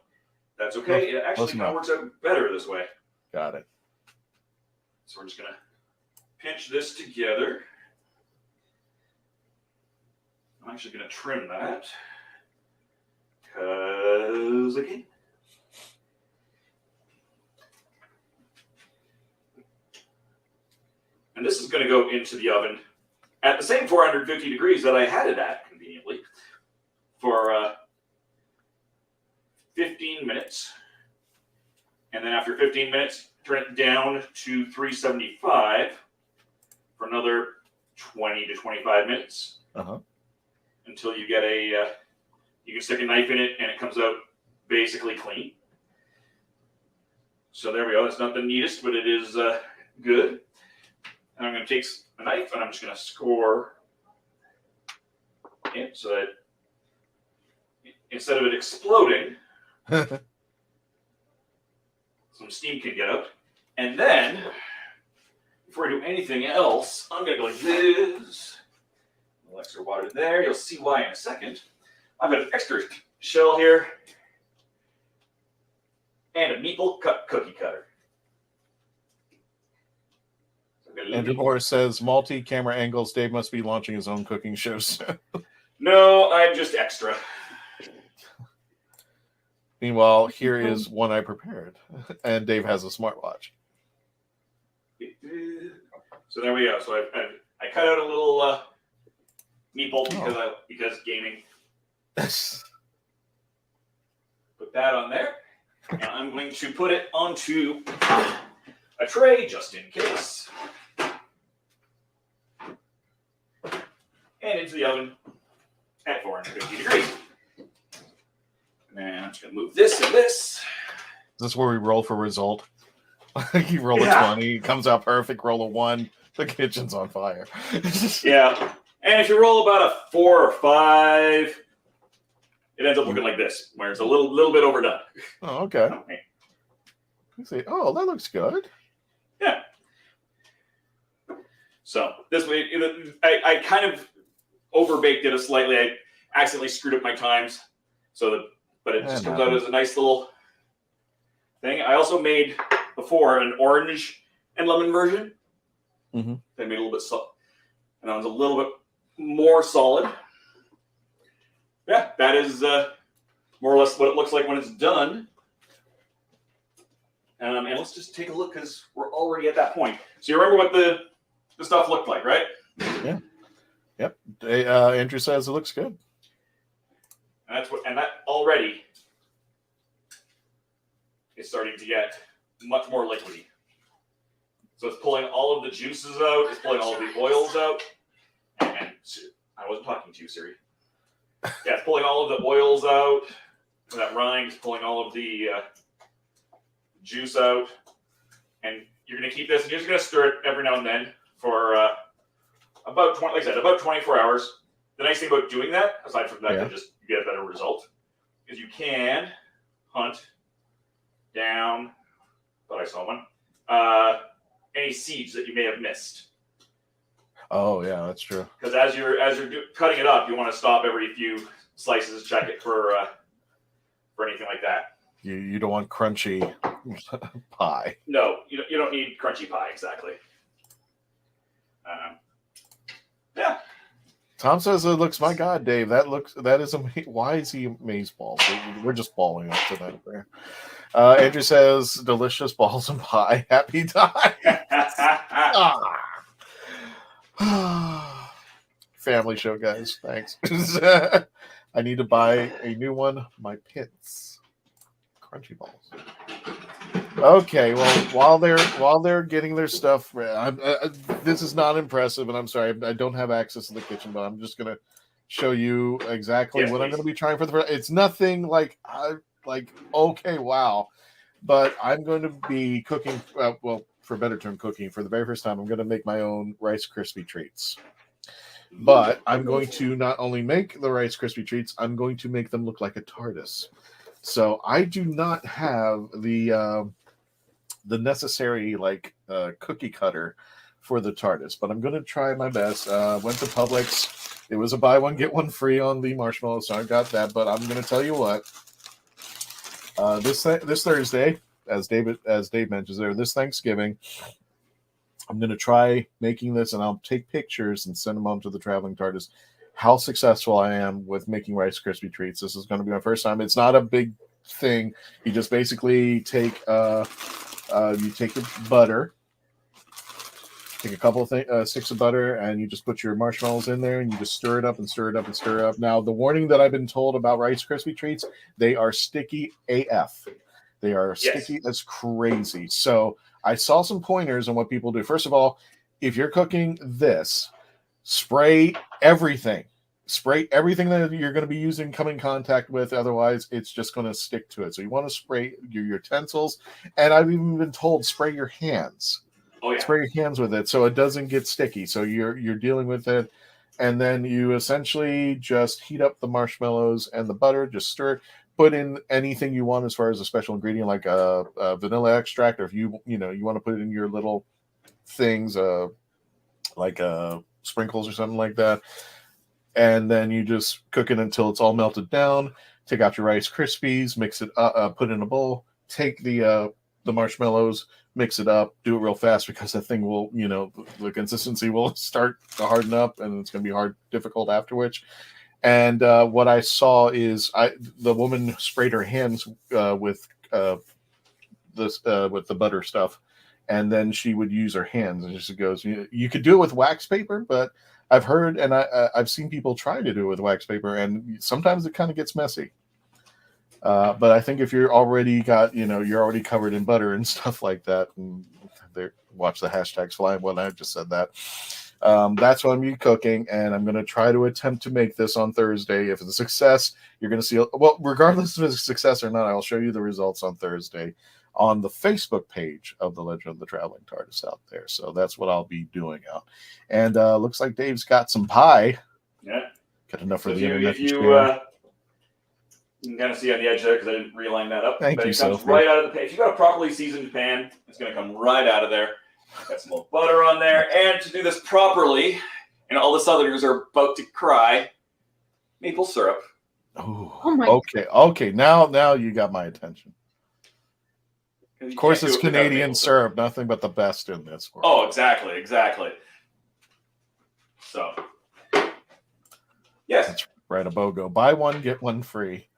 that's okay. It actually kind of works out better this way. Got it. So we're just going to pinch this together. I'm actually going to trim that because I can. And this is going to go into the oven at the same 450 degrees that I had it at, conveniently, for 15 minutes. And then after 15 minutes, turn it down to 375 for another 20 to 25 minutes. Until you get you can stick a knife in it and it comes out basically clean. So there we go. That's not the neatest, but it is good. And I'm going to take a knife and I'm just going to score it so that instead of it exploding, some steam can get out. And then, before I do anything else, I'm going to go like this. A little extra water there. You'll see why in a second. I've got an extra shell here and a meeple cut cookie cutter. Andrew Morris says, multi-camera angles. Dave must be launching his own cooking shows. No, I'm just extra. Meanwhile, here is one I prepared. And Dave has a smartwatch. So there we go. So I cut out a little meatball because gaming. Put that on there. And I'm going to put it onto a tray just in case. And into the oven at 450 degrees. And I'm just going to move this and this. Is this where we roll for result? You roll a 20, comes out perfect, roll a 1, the kitchen's on fire. Yeah. And if you roll about a 4 or 5, it ends up looking like this, where it's a little bit overdone. Oh, okay. You see, oh, that looks good. Yeah. So this way, I kind of overbaked it slightly. I accidentally screwed up my times, but it just comes out as a nice little thing. I also made before an orange and lemon version. Mm-hmm. I made a little bit and that was a little bit more solid. Yeah, that is more or less what it looks like when it's done. And let's just take a look because we're already at that point. So you remember what the stuff looked like, right? Yeah. Yep. Andrew says it looks good. And that already is starting to get much more liquidy. So it's pulling all of the juices out. It's pulling all of the oils out. And I wasn't talking to you, Siri. Yeah, it's pulling all of the oils out. That rind is pulling all of the juice out. And you're going to keep this, and you're just going to stir it every now and then for about 24 hours. The nice thing about doing that, aside from that, you get a better result, is you can hunt down. Thought I saw one. Any seeds that you may have missed. Oh yeah, that's true. Because as you're cutting it up, you want to stop every few slices, check it for anything like that. You don't want crunchy pie. No, you don't need crunchy pie exactly. Yeah. Tom says it looks. My God, Dave, that is amazing. Why is he amazeball? We're just balling up tonight there. Andrew says delicious balls and pie. Happy time. Family show, guys. Thanks. I need to buy a new one. My pits, crunchy balls. Okay, well, while they're getting their stuff, this is not impressive, and I'm sorry, I don't have access to the kitchen, but I'm just gonna show you exactly what I'm gonna be trying for the first. It's nothing like okay, wow, but I'm going to be cooking. For a better term, cooking for the very first time. I'm going to make my own Rice Krispie treats. But I'm going to not only make the Rice Krispie treats, I'm going to make them look like a TARDIS. So I do not have the necessary cookie cutter for the TARDIS, but I'm going to try my best. Went to Publix. It was a buy one get one free on the marshmallows, so I got that. But I'm going to tell you what. This Thursday, as Dave mentions there, this Thanksgiving, I'm going to try making this, and I'll take pictures and send them on to the Traveling TARDIS. How successful I am with making Rice Krispie treats. This is going to be my first time. It's not a big thing. You just basically take your butter, take a couple of sticks of butter, and you just put your marshmallows in there, and you just stir it up and stir it up and stir it up. Now, the warning that I've been told about Rice Krispie treats, they are sticky AF. They are sticky as crazy. So I saw some pointers on what people do. First of all, if you're cooking this, spray everything. Spray everything that you're going to be using, come in contact with. Otherwise, it's just going to stick to it. So you want to spray your utensils. And I've even been told spray your hands. Oh, yeah. Spray your hands with it so it doesn't get sticky. So you're dealing with it. And then you essentially just heat up the marshmallows and the butter. Just stir it. Put in anything you want as far as a special ingredient, like a vanilla extract, or if you want to put it in your little things, like sprinkles or something like that. And then you just cook it until it's all melted down. Take out your Rice Krispies, mix it up, put it in a bowl. Take the marshmallows, mix it up. Do it real fast because that thing will, the consistency will start to harden up, and it's going to be difficult after which. And what I saw is the woman sprayed her hands with the butter stuff, and then she would use her hands. And she goes, "You could do it with wax paper, but I've heard and I've seen people try to do it with wax paper, and sometimes it kind of gets messy. But I think if you're already you're already covered in butter and stuff like that, and watch the hashtags fly when I just said that." That's what I'm going to be cooking, and I'm going to try to attempt to make this on Thursday. If it's a success, you're going to see, regardless if it's a success or not, I'll show you the results on Thursday on the Facebook page of the Legend of the Traveling TARDIS out there. So that's what I'll be doing out. And looks like Dave's got some pie. Yeah. Got enough for So the internet. You can kind of see on the edge there because I didn't realign that up. Thank but you, it comes Sophie. right out of the pan. If you've got a properly seasoned pan, it's going to come right out of there. Got some little butter on there. And to do this properly, and all the Southerners are about to cry, maple syrup. Oh my Okay. Now you got my attention. Of course, it's Canadian syrup. Nothing but the best in this world. Oh, exactly. So, yes. That's right, a BOGO. Buy one, get one free.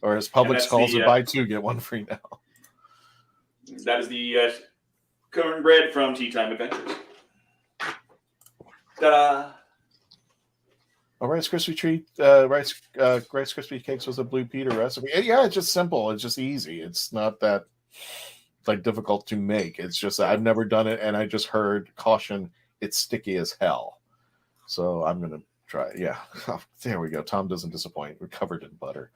Or as Publix calls it, buy two, get one free now. That is the cornbread from Tea Time Adventures. Ta-da! A Rice Krispie treat, Rice Krispie cakes was a Blue Peter recipe. Yeah, it's just simple. It's just easy. It's not that difficult to make. It's just I've never done it, and I just heard caution. It's sticky as hell. So I'm gonna try it. Yeah, there we go. Tom doesn't disappoint. We're covered in butter.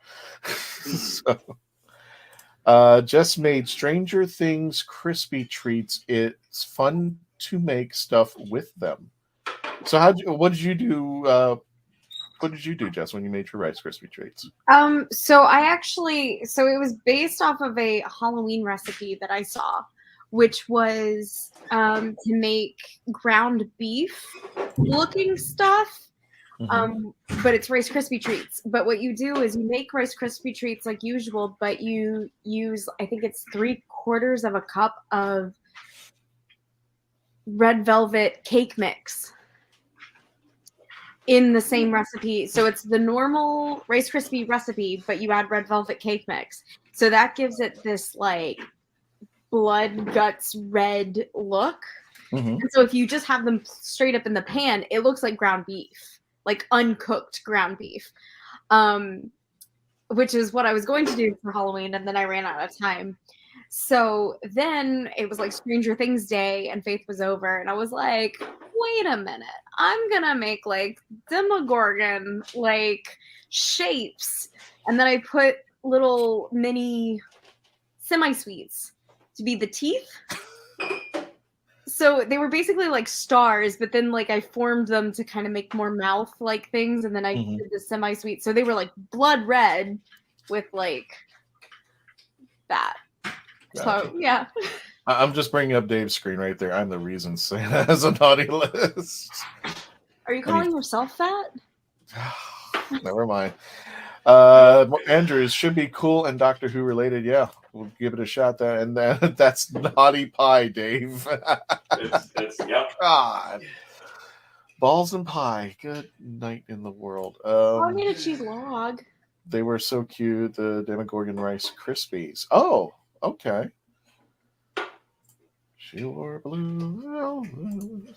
Just made Stranger Things crispy treats. It's fun to make stuff with them. So what did you do? What did you do, Jess, when you made your Rice Krispie treats? So it was based off of a Halloween recipe that I saw, which was to make ground beef looking stuff. But it's Rice Krispie treats. But what you do is you make Rice Krispie treats like usual, but you use, I think it's 3/4 of a cup of red velvet cake mix in the same recipe. So it's the normal Rice Krispie recipe, but you add red velvet cake mix. So that gives it this like blood guts red look. And so if you just have them straight up in the pan, it looks like ground beef, like uncooked ground beef, which is what I was going to do for Halloween. And then I ran out of time. So then it was like Stranger Things Day and Faith was over. And I was like, wait a minute. I'm going to make like Demogorgon like shapes. And then I put little mini semi-sweets to be the teeth. So they were basically like stars, but then like I formed them to kind of make more mouth-like things. And then I did the semi-sweet. So they were like blood red with like that. Gotcha. So, yeah. I'm just bringing up Dave's screen right there. I'm the reason Santa has a naughty list. Are you calling yourself fat? Never mind. Andrews should be cool and Doctor Who related. Yeah, we'll give it a shot. And that's naughty pie, Dave. Yep. God. Balls and pie. Good night in the world. I made a cheese log. They were so cute. The Demogorgon Rice Krispies. Oh, okay. She wore blue.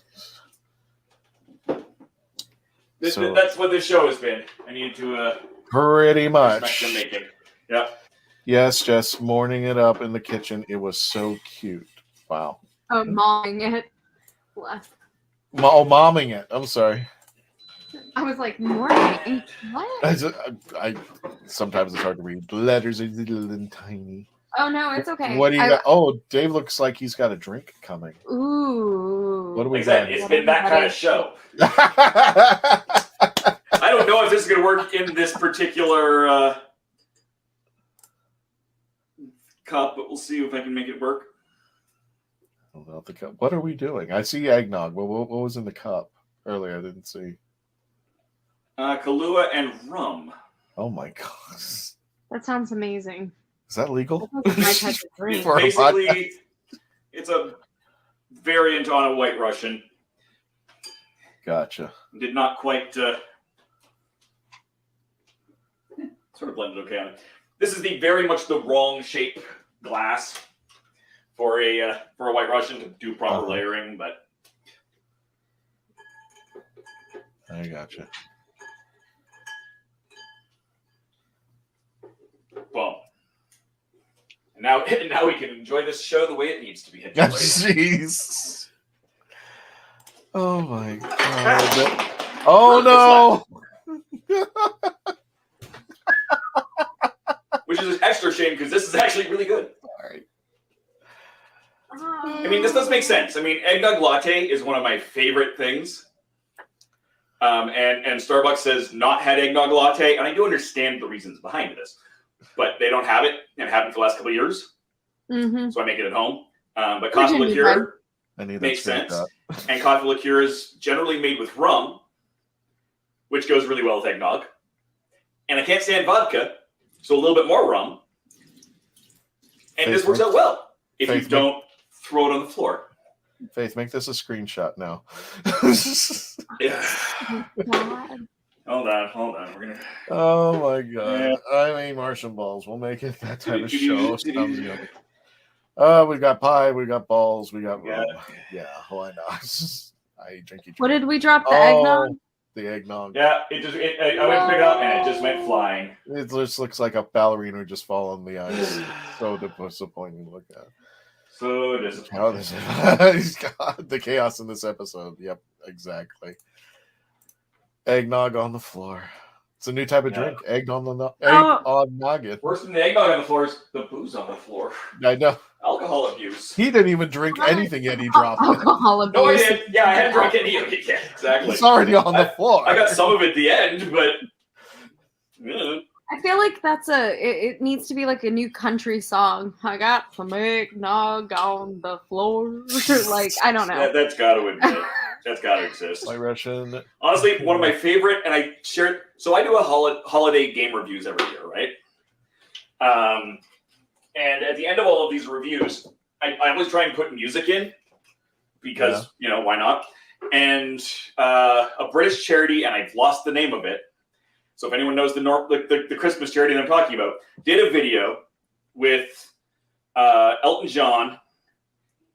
That's what this show has been. I need to pretty much respect the making. Yeah. Yes, just morning it up in the kitchen. It was so cute. Wow. Oh, momming it. Bless. Momming it. I'm sorry. I was like, morning? What? I sometimes it's hard to read. The letters are little and tiny. Oh, no, it's okay. What do you got? Oh, Dave looks like he's got a drink coming. Ooh. What do we got? It's been that kind of show. I don't know if this is going to work in this particular cup, but we'll see if I can make it work. About the cup. What are we doing? I see eggnog. What was in the cup earlier? I didn't see. Kahlua and rum. Oh my gosh. That sounds amazing. Is that legal? My type of drink. Basically, it's a variant on a White Russian. Gotcha. Did not quite sort of blended okay on it. This is very much the wrong shape glass for a White Russian to do proper layering, but I gotcha. Well, now we can enjoy this show the way it needs to be enjoyed. Jeez. Oh my god. Oh no. Which is an extra shame because this is actually really good. All right. I mean, this does make sense. I mean, eggnog latte is one of my favorite things. And Starbucks says not had eggnog latte, and I do understand the reasons behind this. But they don't have it and haven't for the last couple of years. So I make it at home. But Cosmo Liqueur makes sense. And coffee liqueur is generally made with rum, which goes really well with eggnog. And I can't stand vodka, so a little bit more rum. And this works out well if you don't throw it on the floor. Faith, make this a screenshot now. Yeah. Hold on. We're gonna. Oh my god! I mean, Martian balls. We'll make it that type of show. We got pie. We got balls. We got rum. Yeah, why not? I drink each. What did we drop? The eggnog. The eggnog. Yeah, I went to pick it up and it just went flying. It just looks like a ballerina just fall on the ice. So disappointing to look at. So disappointing. God, the chaos in this episode. Yep, exactly. Eggnog on the floor. It's a new type of drink. Egg on nugget. Worse than the eggnog on the floor is the booze on the floor. I know. Alcohol abuse. He didn't even drink anything yet. He dropped it. Alcohol abuse. No, I did. Yeah, I hadn't drunk any of it yet. Exactly. It's already on the floor. I got some of it at the end, but. Yeah. I feel like it needs to be like a new country song. I got some eggnog on the floor. Like, I don't know. That's got to admit. That's got to exist. My Russian. Honestly, one of my favorite, and I shared. So I do a holiday game reviews every year, right? And at the end of all of these reviews, I always try and put music in because why not? And a British charity, and I've lost the name of it. So if anyone knows the Christmas charity that I'm talking about, did a video with Elton John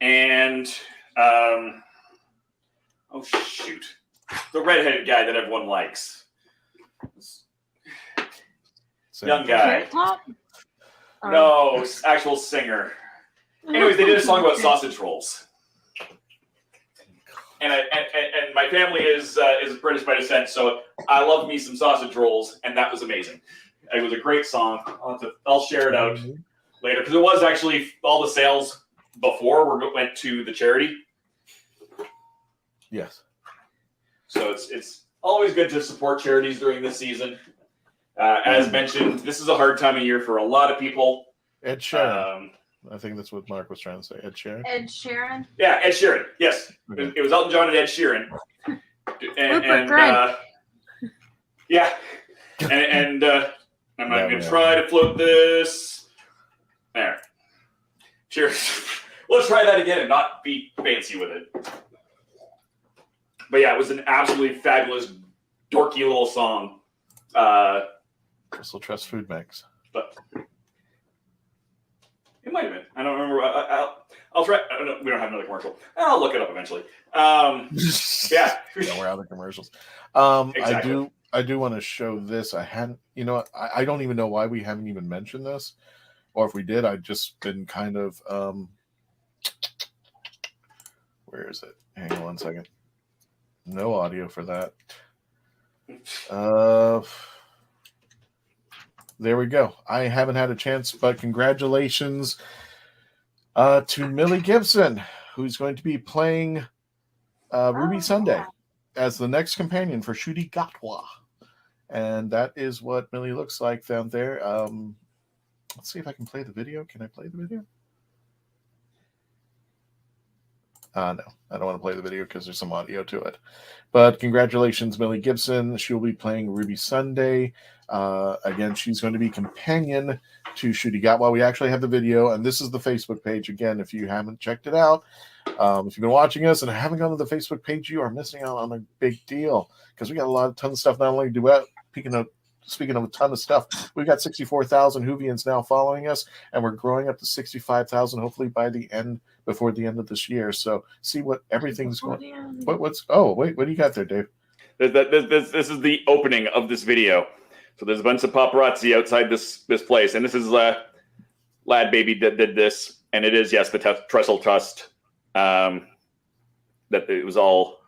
and oh shoot, the redheaded guy that everyone likes, young guy. No, actual singer. Anyways, they did a song about sausage rolls. And my family is British by descent, so I love me some sausage rolls, and that was amazing. It was a great song. I'll share it out later because it was actually all the sales before went to the charity. Yes. So it's always good to support charities during this season. As mentioned, this is a hard time of year for a lot of people. Ed Sheeran. I think that's what Mark was trying to say. Ed Sheeran? Ed Sheeran? Yeah, Ed Sheeran. Yes. Okay. It was Elton John and Ed Sheeran. And yeah. And I'm going to try to float this. There. Cheers. Let's try that again and not be fancy with it. But yeah, it was an absolutely fabulous, dorky little song. Crystal Trust Food Mix. But it might have been. I don't remember. I'll try. I don't know. We don't have another commercial. I'll look it up eventually. Yeah. We're out of commercials. Exactly. I do want to show this. I hadn't. I don't even know why we haven't even mentioned this, or if we did, I've just been kind of. Where is it? Hang on one second. No audio for that. There we go. I haven't had a chance, but congratulations to Millie Gibson, who's going to be playing Ruby Sunday as the next companion for Shudi Gatwa. And that is what Millie looks like down there. Let's see if I can play the video. Can I play the video? No, I don't want to play the video because there's some audio to it. But congratulations, Millie Gibson. She'll be playing Ruby Sunday. Again, she's going to be companion to Shudi Gatwa. We actually have the video, and this is the Facebook page. Again, if you haven't checked it out, if you've been watching us and haven't gone to the Facebook page, you are missing out on a big deal because we got a ton of stuff. Not only duet, speaking of a ton of stuff, we've got 64,000 Whovians now following us, and we're growing up to 65,000 hopefully before the end of this year. So see what everything's going. What do you got there, Dave? This is the opening of this video. So there's a bunch of paparazzi outside this place, and this is Lad Baby that did this, and it is, yes, the Trestle Trust that it was all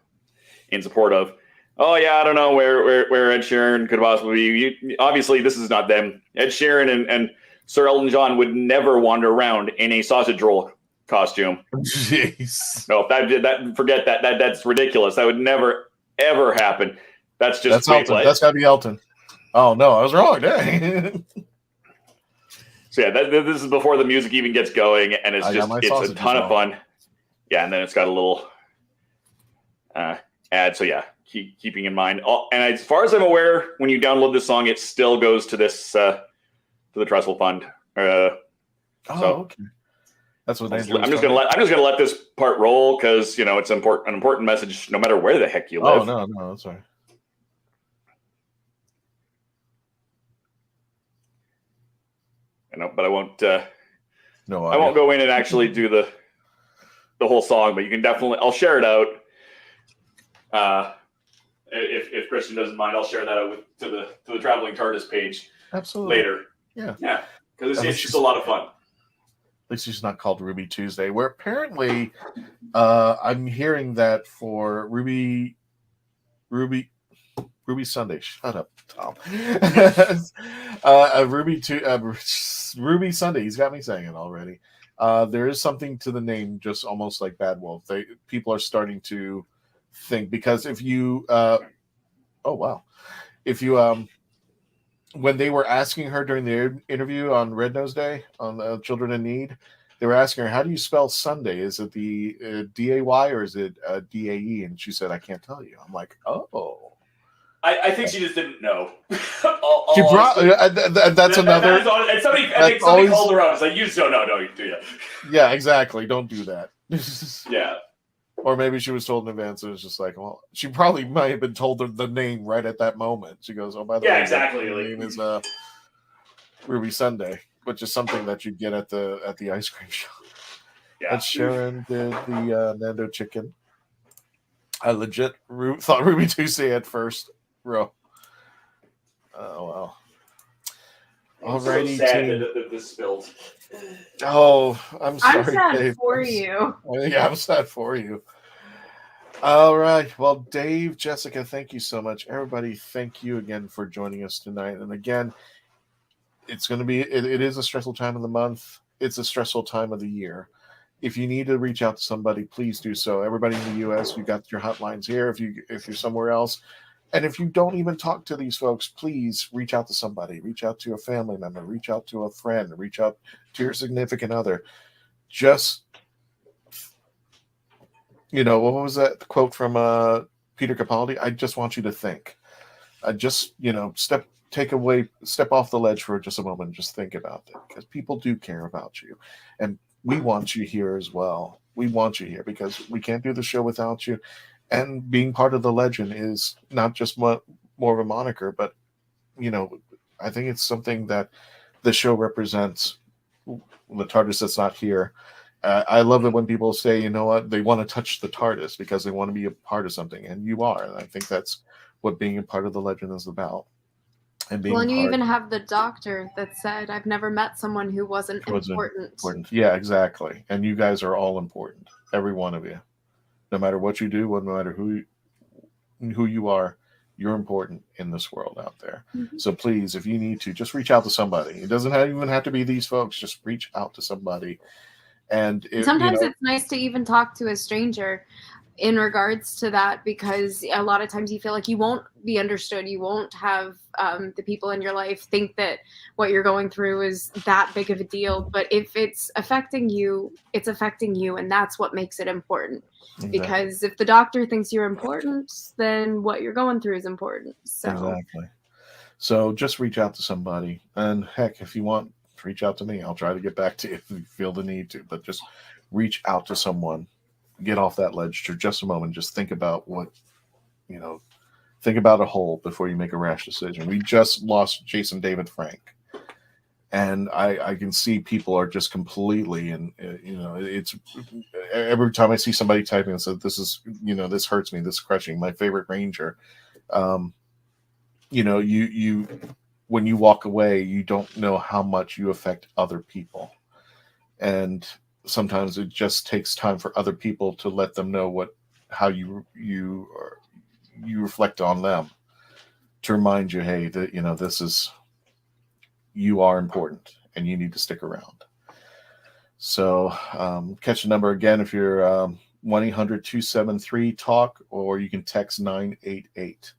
in support of. Oh yeah, I don't know where Ed Sheeran could possibly be. Obviously, this is not them. Ed Sheeran and Sir Elton John would never wander around in a sausage roll costume. Jeez. No, forget that. That's ridiculous. That would never ever happen. That's Elton. That's got to be Elton. Oh no, I was wrong. Dang. So yeah, this is before the music even gets going, and it's a ton of fun. and then it's got a little ad. So yeah, keeping in mind. And as far as I'm aware, when you download this song, it still goes to this to the Trestle Fund. Okay. That's what I'm just gonna let this part roll because it's an important message no matter where the heck you live. Oh no, that's all right. But I won't. I I won't go in and actually do the whole song, but you can definitely. I'll share it out. If Christian doesn't mind, I'll share that out to the Traveling TARDIS page. Absolutely. Later. Yeah. Because it's just a lot of fun. At least it's not called Ruby Tuesday, where apparently I'm hearing that for Ruby Sunday. Shut up, Tom. Ruby Sunday. He's got me saying it already. There is something to the name, just almost like Bad Wolf. People are starting to think, because if you when they were asking her during the interview on Red Nose Day on Children in Need, they were asking her, how do you spell Sunday? Is it the D-A-Y or is it D-A-E? And she said, I can't tell you. I'm like, oh. I think she just didn't know. That's another. And somebody called her out. It's like, you just don't know, do you? Yeah, exactly. Don't do that. Yeah. Or maybe she was told in advance. It was just like, well, she probably might have been told the name right at that moment. She goes, oh, by the way, exactly. The name is Ruby Sunday, which is something that you get at the ice cream shop. Yeah. And Sharon did the Nando chicken. I legit thought Ruby Tuesday at first. Bro. Oh, wow. Alrighty, so sad that this spilled. Oh, I'm sorry, I'm sad Dave. for you. Yeah, I'm sad for you. All right. Well, Dave, Jessica, thank you so much. Everybody, thank you again for joining us tonight. And again, it's going to be, it is a stressful time of the month. It's a stressful time of the year. If you need to reach out to somebody, please do so. Everybody in the U.S., you got your hotlines here. If you're somewhere else, and if you don't even talk to these folks, please reach out to somebody. Reach out to a family member. Reach out to a friend. Reach out to your significant other. Just, what was that quote from Peter Capaldi? I just want you to think. Just, step off the ledge for just a moment and just think about it, because people do care about you. And we want you here as well. We want you here because we can't do the show without you. And being part of the legend is not just more of a moniker, but, I think it's something that the show represents. The TARDIS that's not here. I love it when people say, you know what, they want to touch the TARDIS because they want to be a part of something. And you are. And I think that's what being a part of the legend is about. And you even have the doctor that said, I've never met someone who wasn't important. Yeah, exactly. And you guys are all important. Every one of you. No matter what you do, no matter who you are, you're important in this world out there. Mm-hmm. So please, if you need to, just reach out to somebody. It doesn't even have to be these folks. Just reach out to somebody. And sometimes it's nice to even talk to a stranger in regards to that, because a lot of times you feel like you won't be understood. You won't have the people in your life think that what you're going through is that big of a deal. But if it's affecting you, it's affecting you. And that's what makes it important. Exactly. Because if the doctor thinks you're important, then what you're going through is important. So. Exactly. So just reach out to somebody. And heck, if you want, reach out to me. I'll try to get back to you if you feel the need to. But just reach out to someone. Get off that ledge for just a moment. Just think about think about a whole before you make a rash decision. We just lost Jason David Frank. And I can see people are just completely, and it's every time I see somebody typing and said, this is, this hurts me, this is crushing. My favorite Ranger, you when you walk away, you don't know how much you affect other people. And sometimes it just takes time for other people to let them know how you reflect on them, to remind you, hey, that this is, you are important and you need to stick around. So catch the number again if you're 1-800-273-TALK, or you can text 988.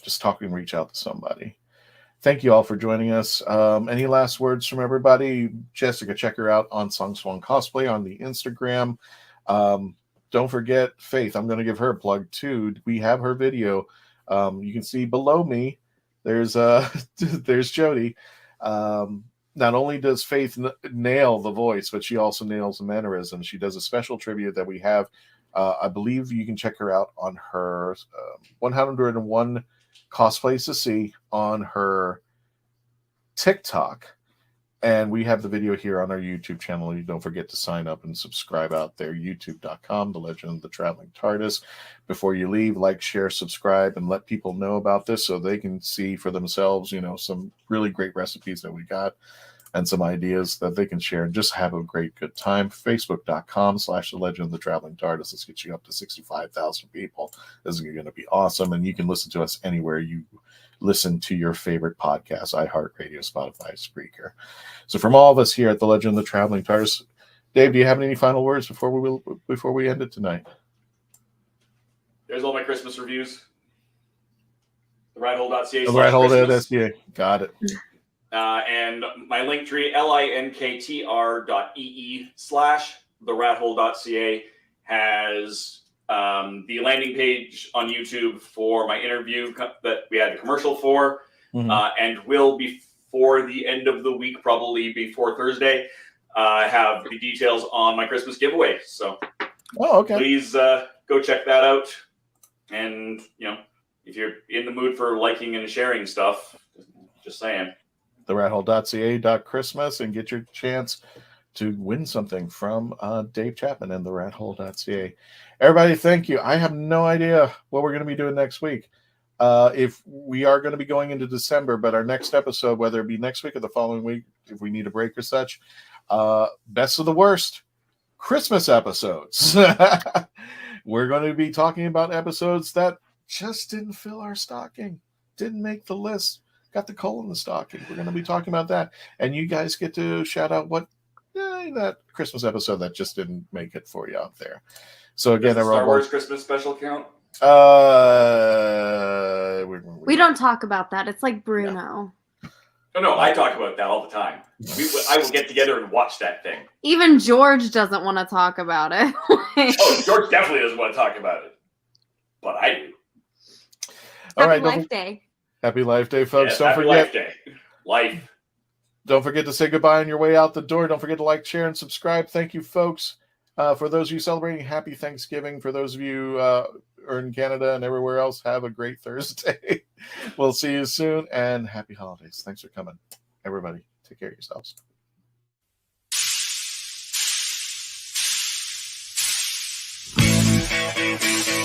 Just talk and reach out to somebody. Thank you all for joining us. Any last words from everybody? Jessica, check her out on Song Swan Cosplay on the Instagram. don't forget Faith. I'm going to give her a plug too. We have her video. You can see below me. There's there's Jody. Not only does Faith nail the voice, but she also nails the mannerisms. She does a special tribute that we have. I believe you can check her out on her 101 cosplays to see on her TikTok. And we have the video here on our YouTube channel. You don't forget to sign up and subscribe out there. YouTube.com, The Legend of the Traveling TARDIS. Before you leave, like, share, subscribe, and let people know about this so they can see for themselves, you know, some really great recipes that we got and some ideas that they can share and just have a great good time. Facebook.com/The Legend of the Traveling TARDIS. Let's get you up to 65,000 people. This is going to be awesome. And you can listen to us anywhere you listen to your favorite podcast, iHeartRadio, Spotify, Spreaker. So from all of us here at The Legend of the Traveling TARDIS, Dave, do you have any final words before we end it tonight? There's all my Christmas reviews. TheRatHole.ca. TheRatHole.ca. Got it. And my link tree, linktr.ee/TheRatHole.ca, has the landing page on YouTube for my interview that we had a commercial for, and will before the end of the week, probably before Thursday, have the details on my Christmas giveaway. So please go check that out. And, you know, if you're in the mood for liking and sharing stuff, just saying. TheRatHole.ca.Christmas and get your chance to win something from Dave Chapman and TheRatHole.ca. Everybody, thank you. I have no idea what we're going to be doing next week. If we are going to be going into December, but our next episode, whether it be next week or the following week, if we need a break or such, best of the worst Christmas episodes. We're going to be talking about episodes that just didn't fill our stocking, didn't make the list, got the coal in the stocking. We're going to be talking about that. And you guys get to shout out what that Christmas episode that just didn't make it for you out there. So again, does the Star Wars Christmas special count? We don't talk about that. It's like Bruno. No, I talk about that all the time. I will get together and watch that thing. Even George doesn't want to talk about it. Oh, George definitely doesn't want to talk about it. But I do. All right, Life Day. Happy Life Day, folks. Yes, don't happy forget. Life Day. Life. Don't forget to say goodbye on your way out the door. Don't forget to like, share, and subscribe. Thank you, folks. For those of you celebrating, happy Thanksgiving. For those of you are in Canada and everywhere else, have a great Thursday. We'll see you soon, and happy holidays. Thanks for coming. Everybody, take care of yourselves. Thank you.